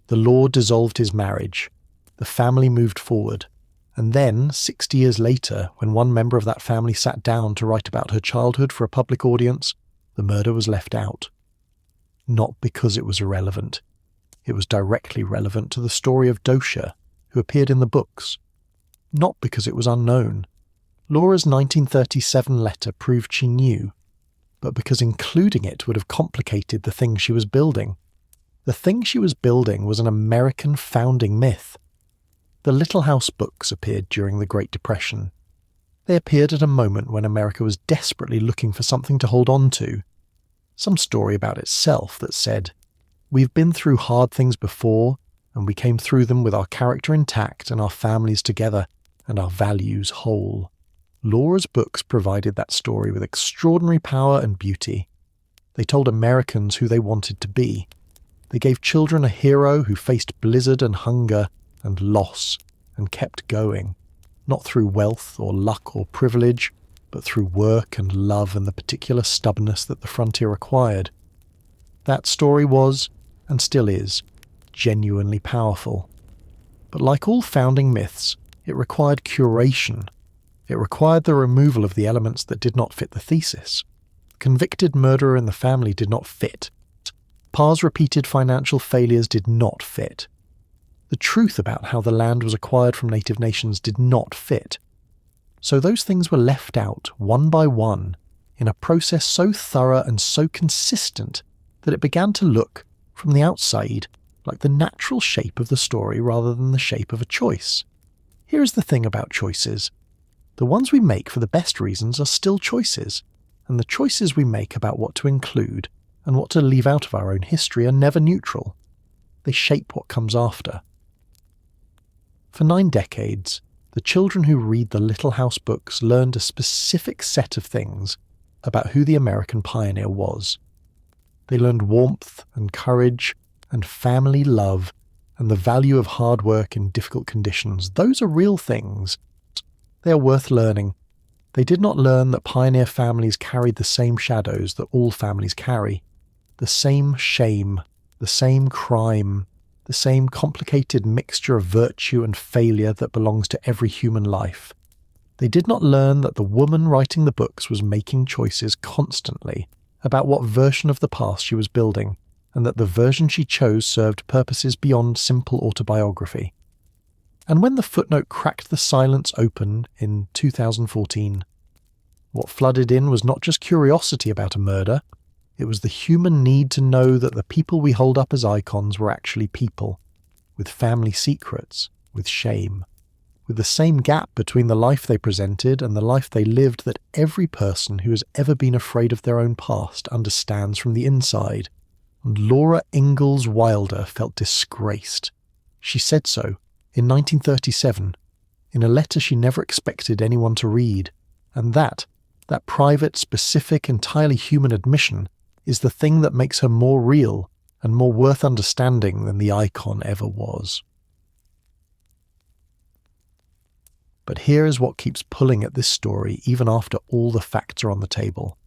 The law dissolved his marriage. The family moved forward. And then, 60 years later, when one member of that family sat down to write about her childhood for a public audience, the murder was left out. Not because it was irrelevant. It was directly relevant to the story of Docia, who appeared in the books. Not because it was unknown. Laura's 1937 letter proved she knew, but because including it would have complicated the thing she was building. The thing she was building was an American founding myth. The Little House books appeared during the Great Depression. They appeared at a moment when America was desperately looking for something to hold on to. Some story about itself that said, "We've been through hard things before, and we came through them with our character intact and our families together and our values whole." Laura's books provided that story with extraordinary power and beauty. They told Americans who they wanted to be. They gave children a hero who faced blizzard and hunger and loss, and kept going, not through wealth or luck or privilege, but through work and love and the particular stubbornness that the frontier required. That story was, and still is, genuinely powerful. But like all founding myths, it required curation. It required the removal of the elements that did not fit the thesis. Convicted murderer in the family did not fit. Pa's repeated financial failures did not fit. The truth about how the land was acquired from native nations did not fit. So those things were left out, one by one, in a process so thorough and so consistent that it began to look, from the outside, like the natural shape of the story rather than the shape of a choice. Here is the thing about choices. The ones we make for the best reasons are still choices, and the choices we make about what to include and what to leave out of our own history are never neutral. They shape what comes after. For 9 decades, the children who read the Little House books learned a specific set of things about who the American pioneer was. They learned warmth and courage and family love and the value of hard work in difficult conditions. Those are real things. They are worth learning. They did not learn that pioneer families carried the same shadows that all families carry, the same shame, the same crime, the same complicated mixture of virtue and failure that belongs to every human life. They did not learn that the woman writing the books was making choices constantly about what version of the past she was building, and that the version she chose served purposes beyond simple autobiography. And when the Footnote cracked the silence open in 2014, what flooded in was not just curiosity about a murder. It was the human need to know that the people we hold up as icons were actually people, with family secrets, with shame, with the same gap between the life they presented and the life they lived that every person who has ever been afraid of their own past understands from the inside. And Laura Ingalls Wilder felt disgraced. She said so in 1937, in a letter she never expected anyone to read, and that private, specific, entirely human admission is the thing that makes her more real and more worth understanding than the icon ever was. But here is what keeps pulling at this story even after all the facts are on the table.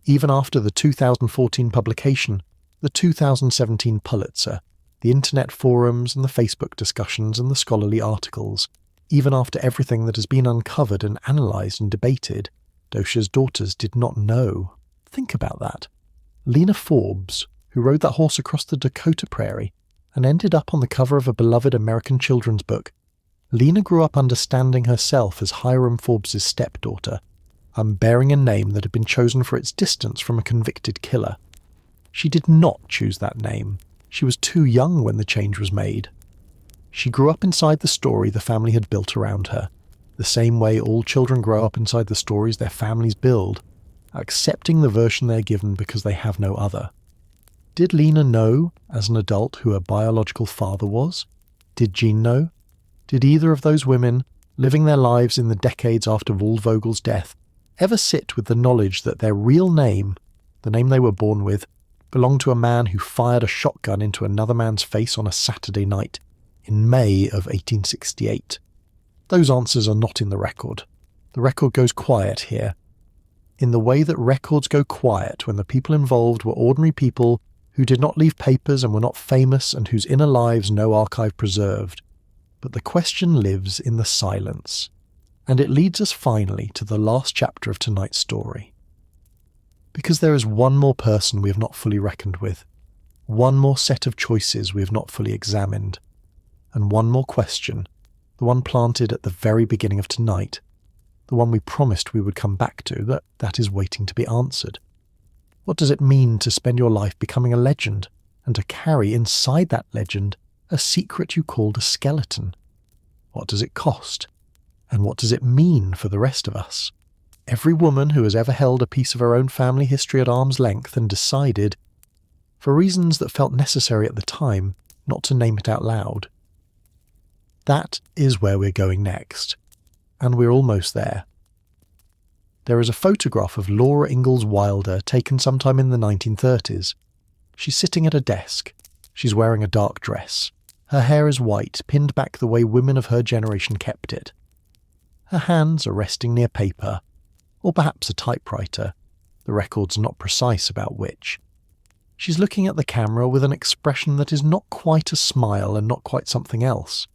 Even after the 2014 publication, the 2017 Pulitzer, the internet forums and the Facebook discussions and the scholarly articles, even after everything that has been uncovered and analysed and debated, Docia's daughters did not know. Think about that. Lena Forbes, who rode that horse across the Dakota Prairie, and ended up on the cover of a beloved American children's book, Lena grew up understanding herself as Hiram Forbes' stepdaughter, and bearing a name that had been chosen for its distance from a convicted killer. She did not choose that name. She was too young when the change was made. She grew up inside the story the family had built around her, the same way all children grow up inside the stories their families build, accepting the version they're given because they have no other. Did Lena know, as an adult, who her biological father was? Did Jean know? Did either of those women, living their lives in the decades after Waldvogel's death, ever sit with the knowledge that their real name, the name they were born with, belonged to a man who fired a shotgun into another man's face on a Saturday night in May of 1868? Those answers are not in the record. The record goes quiet here, in the way that records go quiet when the people involved were ordinary people who did not leave papers and were not famous and whose inner lives no archive preserved. But the question lives in the silence, and it leads us finally to the last chapter of tonight's story. Because there is one more person we have not fully reckoned with, one more set of choices we have not fully examined, and one more question, the one planted at the very beginning of tonight, the one we promised we would come back to, that is waiting to be answered. What does it mean to spend your life becoming a legend, and to carry inside that legend a secret you called a skeleton? What does it cost? And what does it mean for the rest of us? Every woman who has ever held a piece of her own family history at arm's length and decided, for reasons that felt necessary at the time, not to name it out loud. That is where we're going next, and we're almost there. There is a photograph of Laura Ingalls Wilder taken sometime in the 1930s. She's sitting at a desk. She's wearing a dark dress. Her hair is white, pinned back the way women of her generation kept it. Her hands are resting near paper, or perhaps a typewriter. The record's not precise about which. She's looking at the camera with an expression that is not quite a smile and not quite something else.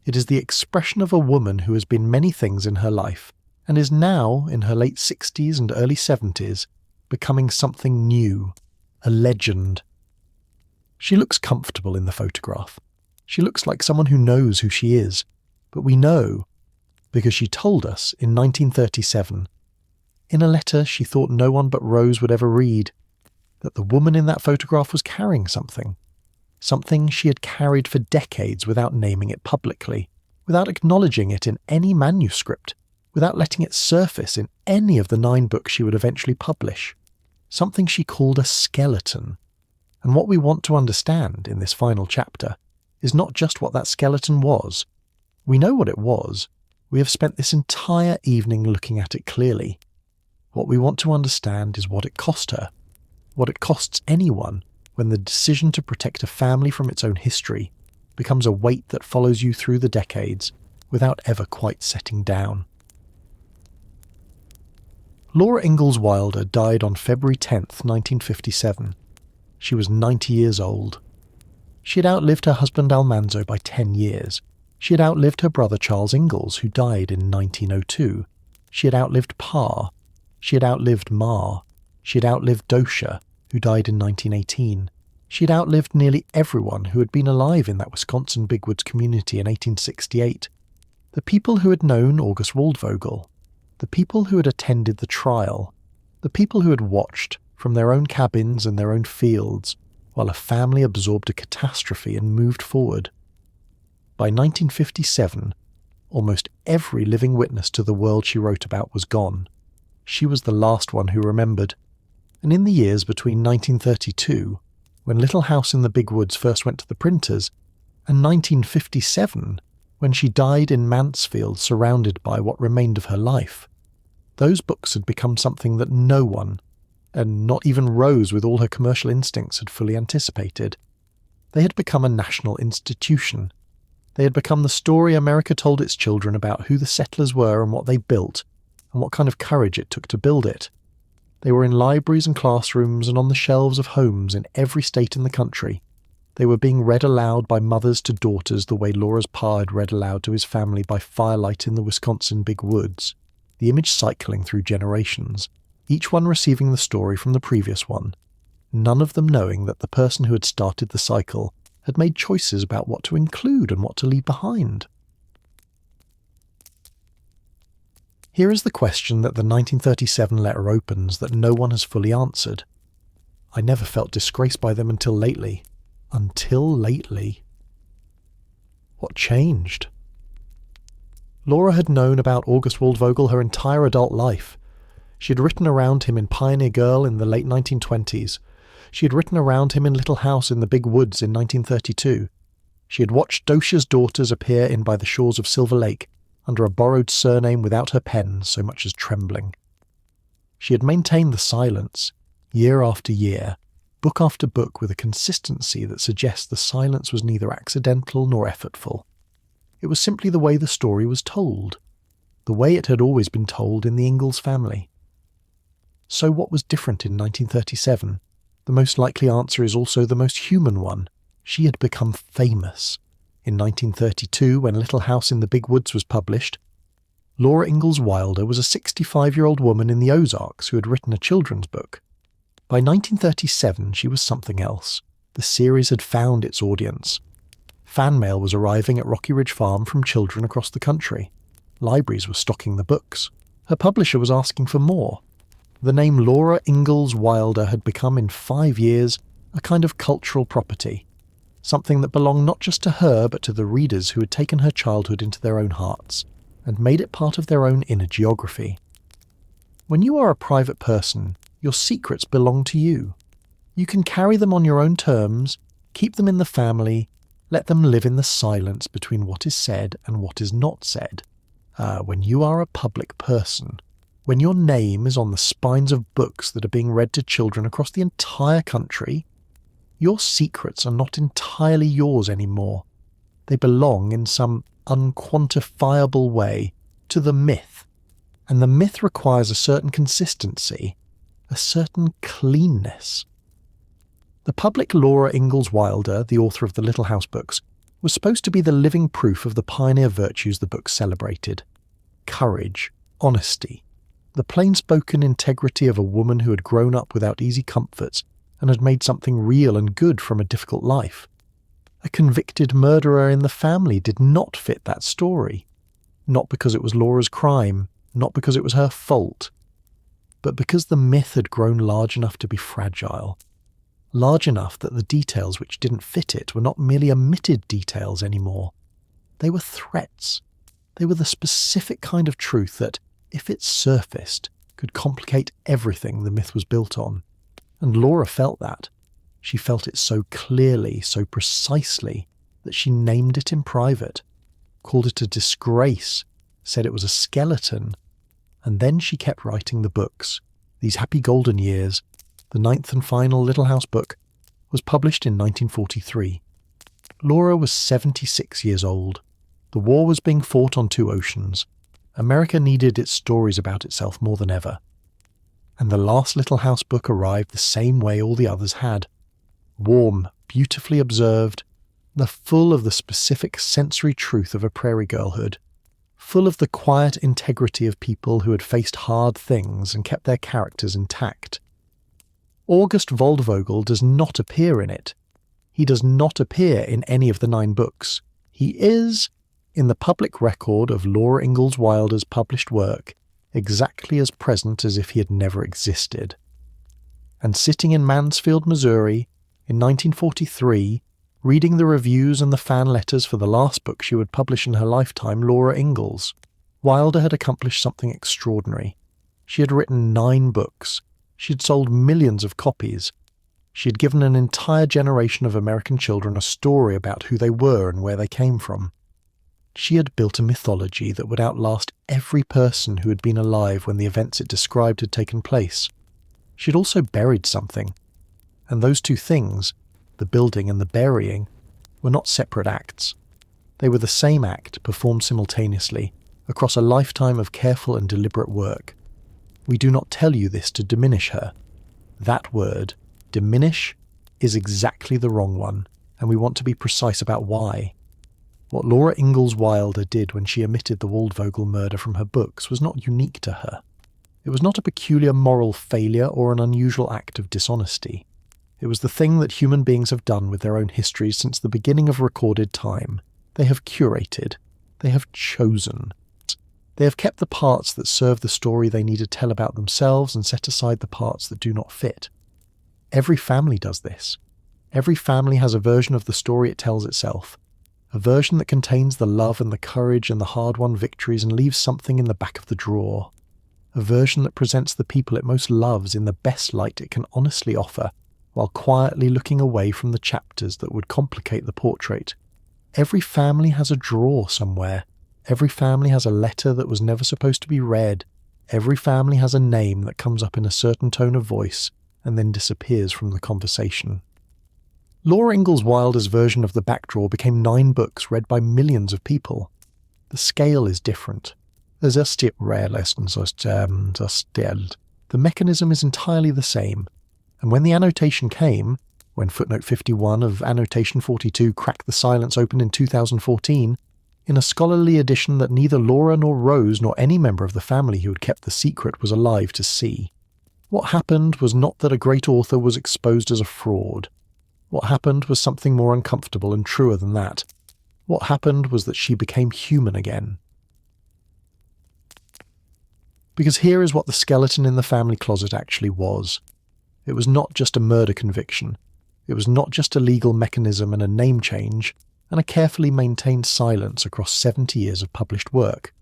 It is the expression of a woman who has been many things in her life, and is now, in her late 60s and early 70s, becoming something new, a legend. She looks comfortable in the photograph. She looks like someone who knows who she is, but we know, because she told us in 1937, in a letter she thought no one but Rose would ever read, that the woman in that photograph was carrying something she had carried for decades without naming it publicly, without acknowledging it in any manuscript, without letting it surface in any of the 9 books she would eventually publish. Something she called a skeleton. And what we want to understand in this final chapter is not just what that skeleton was. We know what it was. We have spent this entire evening looking at it clearly. What we want to understand is what it cost her, what it costs anyone when the decision to protect a family from its own history becomes a weight that follows you through the decades without ever quite setting down. Laura Ingalls Wilder died on February 10th, 1957. She was 90 years old. She had outlived her husband Almanzo by 10 years. She had outlived her brother Charles Ingalls, who died in 1902. She had outlived Pa. She had outlived Ma. She had outlived Docia, who died in 1918. She had outlived nearly everyone who had been alive in that Wisconsin bigwoods community in 1868. The people who had known August Waldvogel, the people who had attended the trial, the people who had watched from their own cabins and their own fields while a family absorbed a catastrophe and moved forward. By 1957, almost every living witness to the world she wrote about was gone. She was the last one who remembered. And in the years between 1932, when Little House in the Big Woods first went to the printers, and 1957, when she died in Mansfield surrounded by what remained of her life, those books had become something that no one, and not even Rose with all her commercial instincts, had fully anticipated. They had become a national institution. They had become the story America told its children about who the settlers were and what they built, and what kind of courage it took to build it. They were in libraries and classrooms and on the shelves of homes in every state in the country. They were being read aloud by mothers to daughters the way Laura's pa had read aloud to his family by firelight in the Wisconsin big woods, the image cycling through generations, each one receiving the story from the previous one, none of them knowing that the person who had started the cycle had made choices about what to include and what to leave behind? Here is the question that the 1937 letter opens that no one has fully answered. I never felt disgraced by them until lately. Until lately. What changed? Laura had known about August Waldvogel her entire adult life. She had written around him in Pioneer Girl in the late 1920s. She had written around him in Little House in the Big Woods in 1932. She had watched Docia's daughters appear in By the Shores of Silver Lake, under a borrowed surname without her pen so much as trembling. She had maintained the silence, year after year, book after book, with a consistency that suggests the silence was neither accidental nor effortful. It was simply the way the story was told, the way it had always been told in the Ingalls family. So what was different in 1937? The most likely answer is also the most human one. She had become famous. In 1932, when Little House in the Big Woods was published, Laura Ingalls Wilder was a 65-year-old woman in the Ozarks who had written a children's book. By 1937, she was something else. The series had found its audience. Fan mail was arriving at Rocky Ridge Farm from children across the country. Libraries were stocking the books. Her publisher was asking for more. The name Laura Ingalls Wilder had become, in 5 years, a kind of cultural property. Something that belonged not just to her but to the readers who had taken her childhood into their own hearts and made it part of their own inner geography. When you are a private person, your secrets belong to you. You can carry them on your own terms, keep them in the family, let them live in the silence between what is said and what is not said. When you are a public person, when your name is on the spines of books that are being read to children across the entire country, your secrets are not entirely yours anymore. They belong in some unquantifiable way to the myth, and the myth requires a certain consistency, a certain cleanness. The public Laura Ingalls Wilder, the author of the Little House books, was supposed to be the living proof of the pioneer virtues the books celebrated. Courage, honesty, the plain-spoken integrity of a woman who had grown up without easy comforts and had made something real and good from a difficult life. A convicted murderer in the family did not fit that story. Not because it was Laura's crime, not because it was her fault, but because the myth had grown large enough to be fragile. Large enough that the details which didn't fit it were not merely omitted details anymore. They were threats. They were the specific kind of truth that, if it surfaced, could complicate everything the myth was built on. And Laura felt that. She felt it so clearly, so precisely, that she named it in private, called it a disgrace, said it was a skeleton, and then she kept writing the books. These Happy Golden Years, the 9th and final Little House book, was published in 1943. Laura was 76 years old. The war was being fought on 2 oceans. America needed its stories about itself more than ever. And the last Little House book arrived the same way all the others had. Warm, beautifully observed, full of the specific sensory truth of a prairie girlhood, full of the quiet integrity of people who had faced hard things and kept their characters intact. August Waldvogel does not appear in it. He does not appear in any of the 9 books. He is, in the public record of Laura Ingalls Wilder's published work, exactly as present as if he had never existed. And sitting in Mansfield, Missouri, in 1943, reading the reviews and the fan letters for the last book she would publish in her lifetime, Laura Ingalls, Wilder had accomplished something extraordinary. She had written 9 books. She had sold millions of copies. She had given an entire generation of American children a story about who they were and where they came from. She had built a mythology that would outlast every person who had been alive when the events it described had taken place. She had also buried something. And those 2 things, the building and the burying, were not separate acts. They were the same act performed simultaneously across a lifetime of careful and deliberate work. We do not tell you this to diminish her. That word, diminish, is exactly the wrong one, and we want to be precise about why. What Laura Ingalls Wilder did when she omitted the Waldvogel murder from her books was not unique to her. It was not a peculiar moral failure or an unusual act of dishonesty. It was the thing that human beings have done with their own histories since the beginning of recorded time. They have curated. They have chosen. They have kept the parts that serve the story they need to tell about themselves and set aside the parts that do not fit. Every family does this. Every family has a version of the story it tells itself. A version that contains the love and the courage and the hard-won victories and leaves something in the back of the drawer. A version that presents the people it most loves in the best light it can honestly offer, while quietly looking away from the chapters that would complicate the portrait. Every family has a drawer somewhere. Every family has a letter that was never supposed to be read. Every family has a name that comes up in a certain tone of voice and then disappears from the conversation. Laura Ingalls Wilder's version of the back drawer became 9 books read by millions of people. The scale is different. The mechanism is entirely the same. And when the annotation came, when footnote 51 of annotation 42 cracked the silence open in 2014, in a scholarly edition that neither Laura nor Rose nor any member of the family who had kept the secret was alive to see, what happened was not that a great author was exposed as a fraud. What happened was something more uncomfortable and truer than that. What happened was that she became human again. Because here is what the skeleton in the family closet actually was. It was not just a murder conviction. It was not just a legal mechanism and a name change, and a carefully maintained silence across 70 years of published work.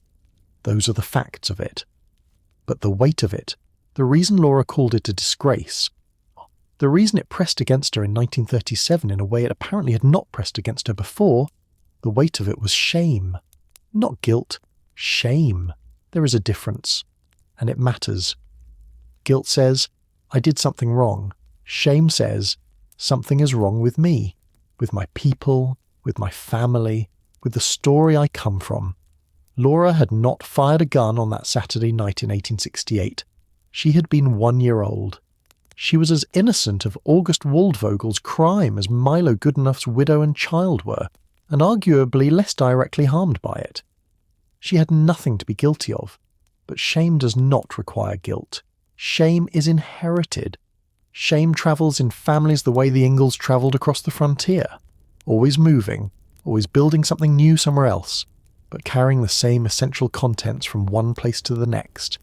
Those are the facts of it. But the weight of it, the reason Laura called it a disgrace, the reason it pressed against her in 1937 in a way it apparently had not pressed against her before, the weight of it was shame. Not guilt, shame. There is a difference, and it matters. Guilt says, I did something wrong. Shame says, something is wrong with me, with my people, with my family, with the story I come from. Laura had not fired a gun on that Saturday night in 1868. She had been 1 year old. She was as innocent of August Waldvogel's crime as Milo Goodenough's widow and child were, and arguably less directly harmed by it. She had nothing to be guilty of, but shame does not require guilt. Shame is inherited. Shame travels in families the way the Ingalls travelled across the frontier, always moving, always building something new somewhere else, but carrying the same essential contents from one place to the next.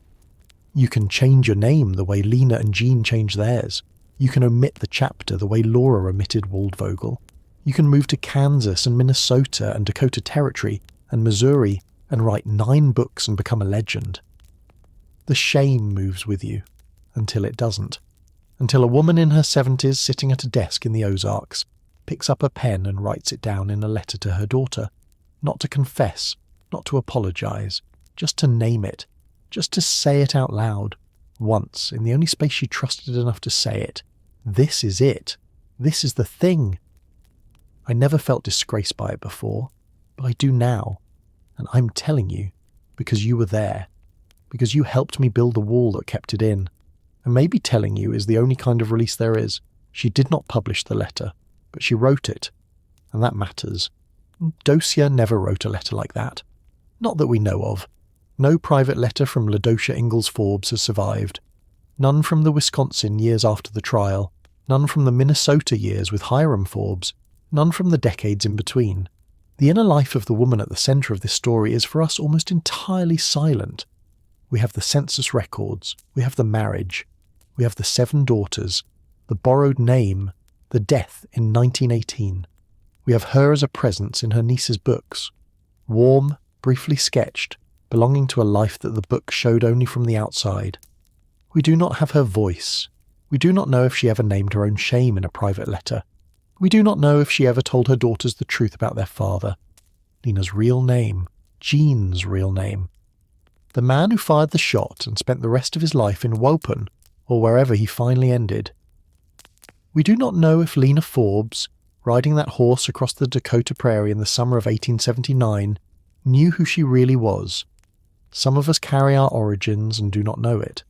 You can change your name the way Lena and Jean changed theirs. You can omit the chapter the way Laura omitted Waldvogel. You can move to Kansas and Minnesota and Dakota Territory and Missouri and write 9 books and become a legend. The shame moves with you, until it doesn't. Until a woman in her 70s sitting at a desk in the Ozarks picks up a pen and writes it down in a letter to her daughter, not to confess, not to apologise, just to name it, just to say it out loud, once, in the only space she trusted enough to say it. This is it. This is the thing. I never felt disgraced by it before, but I do now. And I'm telling you, because you were there. Because you helped me build the wall that kept it in. And maybe telling you is the only kind of release there is. She did not publish the letter, but she wrote it. And that matters. Docia never wrote a letter like that. Not that we know of. No private letter from Docia Ingalls Forbes has survived. None from the Wisconsin years after the trial. None from the Minnesota years with Hiram Forbes. None from the decades in between. The inner life of the woman at the centre of this story is for us almost entirely silent. We have the census records. We have the marriage. We have the 7 daughters. The borrowed name. The death in 1918. We have her as a presence in her niece's books. Warm, briefly sketched, belonging to a life that the book showed only from the outside. We do not have her voice. We do not know if she ever named her own shame in a private letter. We do not know if she ever told her daughters the truth about their father. Lena's real name. Jean's real name. The man who fired the shot and spent the rest of his life in Wopen, or wherever he finally ended. We do not know if Lena Forbes, riding that horse across the Dakota Prairie in the summer of 1879, knew who she really was. Some of us carry our origins and do not know it.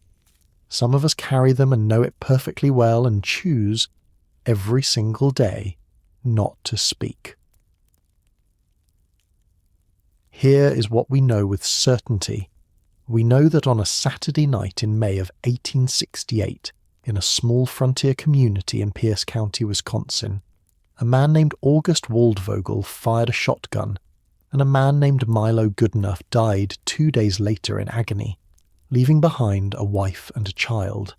Some of us carry them and know it perfectly well and choose, every single day, not to speak. Here is what we know with certainty. We know that on a Saturday night in May of 1868, in a small frontier community in Pierce County, Wisconsin, a man named August Waldvogel fired a shotgun, and a man named Milo Goodenough died 2 days later in agony, leaving behind a wife and a child.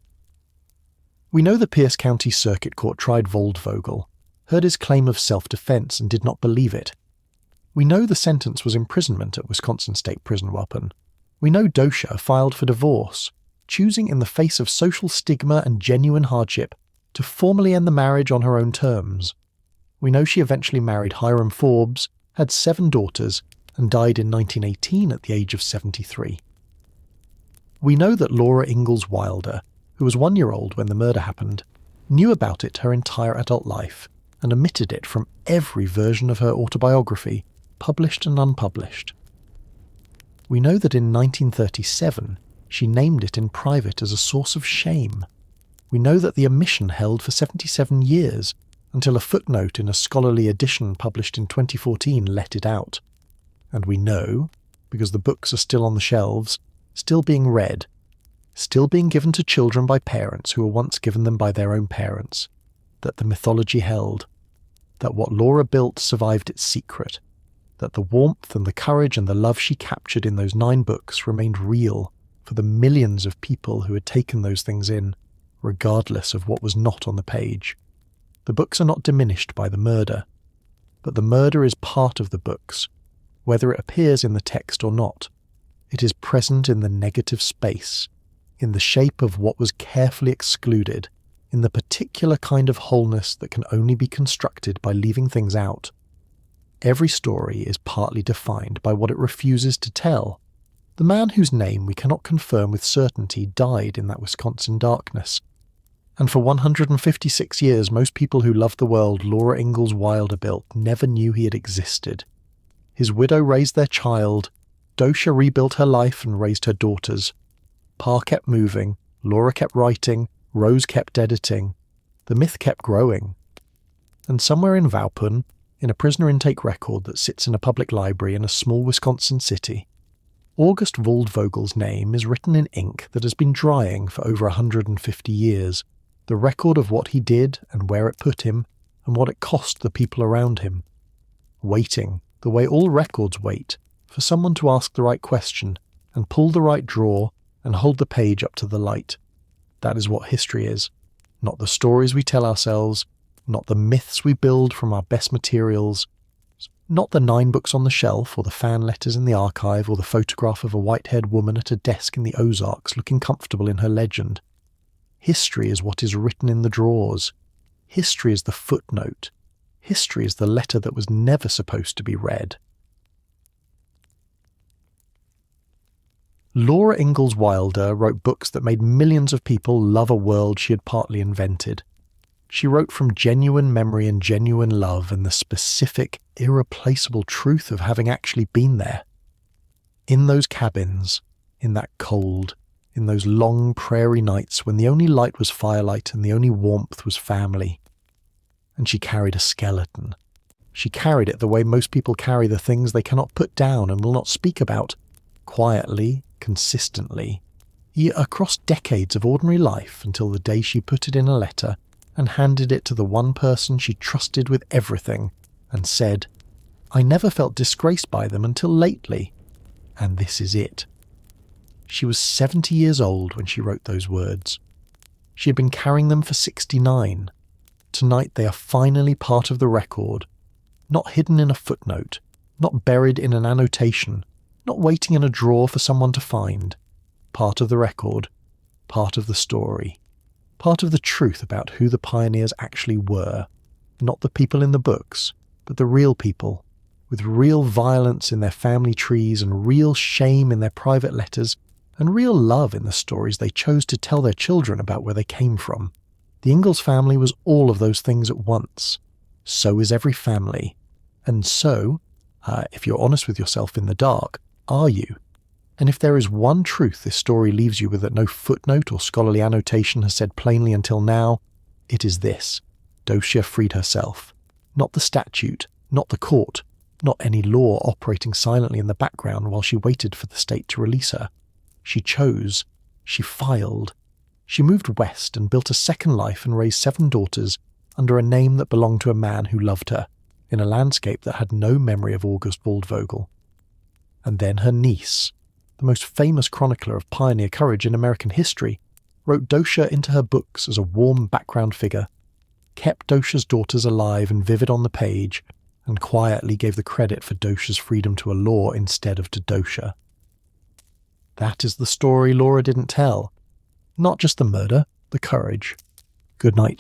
We know the Pierce County Circuit Court tried Waldvogel, heard his claim of self-defense and did not believe it. We know the sentence was imprisonment at Wisconsin State Prison Waupun. We know Docia filed for divorce, choosing in the face of social stigma and genuine hardship to formally end the marriage on her own terms. We know she eventually married Hiram Forbes, had 7 daughters, and died in 1918 at the age of 73. We know that Laura Ingalls Wilder, who was 1 year old when the murder happened, knew about it her entire adult life and omitted it from every version of her autobiography, published and unpublished. We know that in 1937 she named it in private as a source of shame. We know that the omission held for 77 years, until a footnote in a scholarly edition published in 2014 let it out. And we know, because the books are still on the shelves, still being read, still being given to children by parents who were once given them by their own parents, that the mythology held, that what Laura built survived its secret, that the warmth and the courage and the love she captured in those 9 books remained real for the millions of people who had taken those things in, regardless of what was not on the page. The books are not diminished by the murder, but the murder is part of the books, whether it appears in the text or not. It is present in the negative space, in the shape of what was carefully excluded, in the particular kind of wholeness that can only be constructed by leaving things out. Every story is partly defined by what it refuses to tell. The man whose name we cannot confirm with certainty died in that Wisconsin darkness. And for 156 years, most people who loved the world Laura Ingalls Wilder built never knew he had existed. His widow raised their child, Docia rebuilt her life and raised her daughters. Pa kept moving, Laura kept writing, Rose kept editing. The myth kept growing. And somewhere in Waupun, in a prisoner intake record that sits in a public library in a small Wisconsin city, August Waldvogel's name is written in ink that has been drying for over 150 years, the record of what he did and where it put him and what it cost the people around him. Waiting, the way all records wait, for someone to ask the right question and pull the right drawer and hold the page up to the light. That is what history is, not the stories we tell ourselves, not the myths we build from our best materials, not the 9 books on the shelf or the fan letters in the archive or the photograph of a white-haired woman at a desk in the Ozarks looking comfortable in her legend. History is what is written in the drawers. History is the footnote. History is the letter that was never supposed to be read. Laura Ingalls Wilder wrote books that made millions of people love a world she had partly invented. She wrote from genuine memory and genuine love and the specific, irreplaceable truth of having actually been there. In those cabins, in that cold, in those long prairie nights when the only light was firelight and the only warmth was family. And she carried a skeleton. She carried it the way most people carry the things they cannot put down and will not speak about, quietly, consistently, across decades of ordinary life until the day she put it in a letter and handed it to the one person she trusted with everything and said, "I never felt disgraced by them until lately, and this is it." She was 70 years old when she wrote those words. She had been carrying them for 69. Tonight they are finally part of the record, not hidden in a footnote, not buried in an annotation, not waiting in a drawer for someone to find. Part of the record, part of the story, part of the truth about who the pioneers actually were, not the people in the books, but the real people, with real violence in their family trees and real shame in their private letters and real love in the stories they chose to tell their children about where they came from. The Ingalls family was all of those things at once. So is every family. And so, if you're honest with yourself in the dark, are you? And if there is one truth this story leaves you with that no footnote or scholarly annotation has said plainly until now, it is this: Docia freed herself. Not the statute, not the court, not any law operating silently in the background while she waited for the state to release her. She chose, she filed, She moved west and built a second life and raised 7 daughters under a name that belonged to a man who loved her, in a landscape that had no memory of August Waldvogel. And then her niece, the most famous chronicler of pioneer courage in American history, wrote Docia into her books as a warm background figure, kept Docia's daughters alive and vivid on the page, and quietly gave the credit for Docia's freedom to a law instead of to Docia. That is the story Laura didn't tell. Not just the murder, the courage. Good night.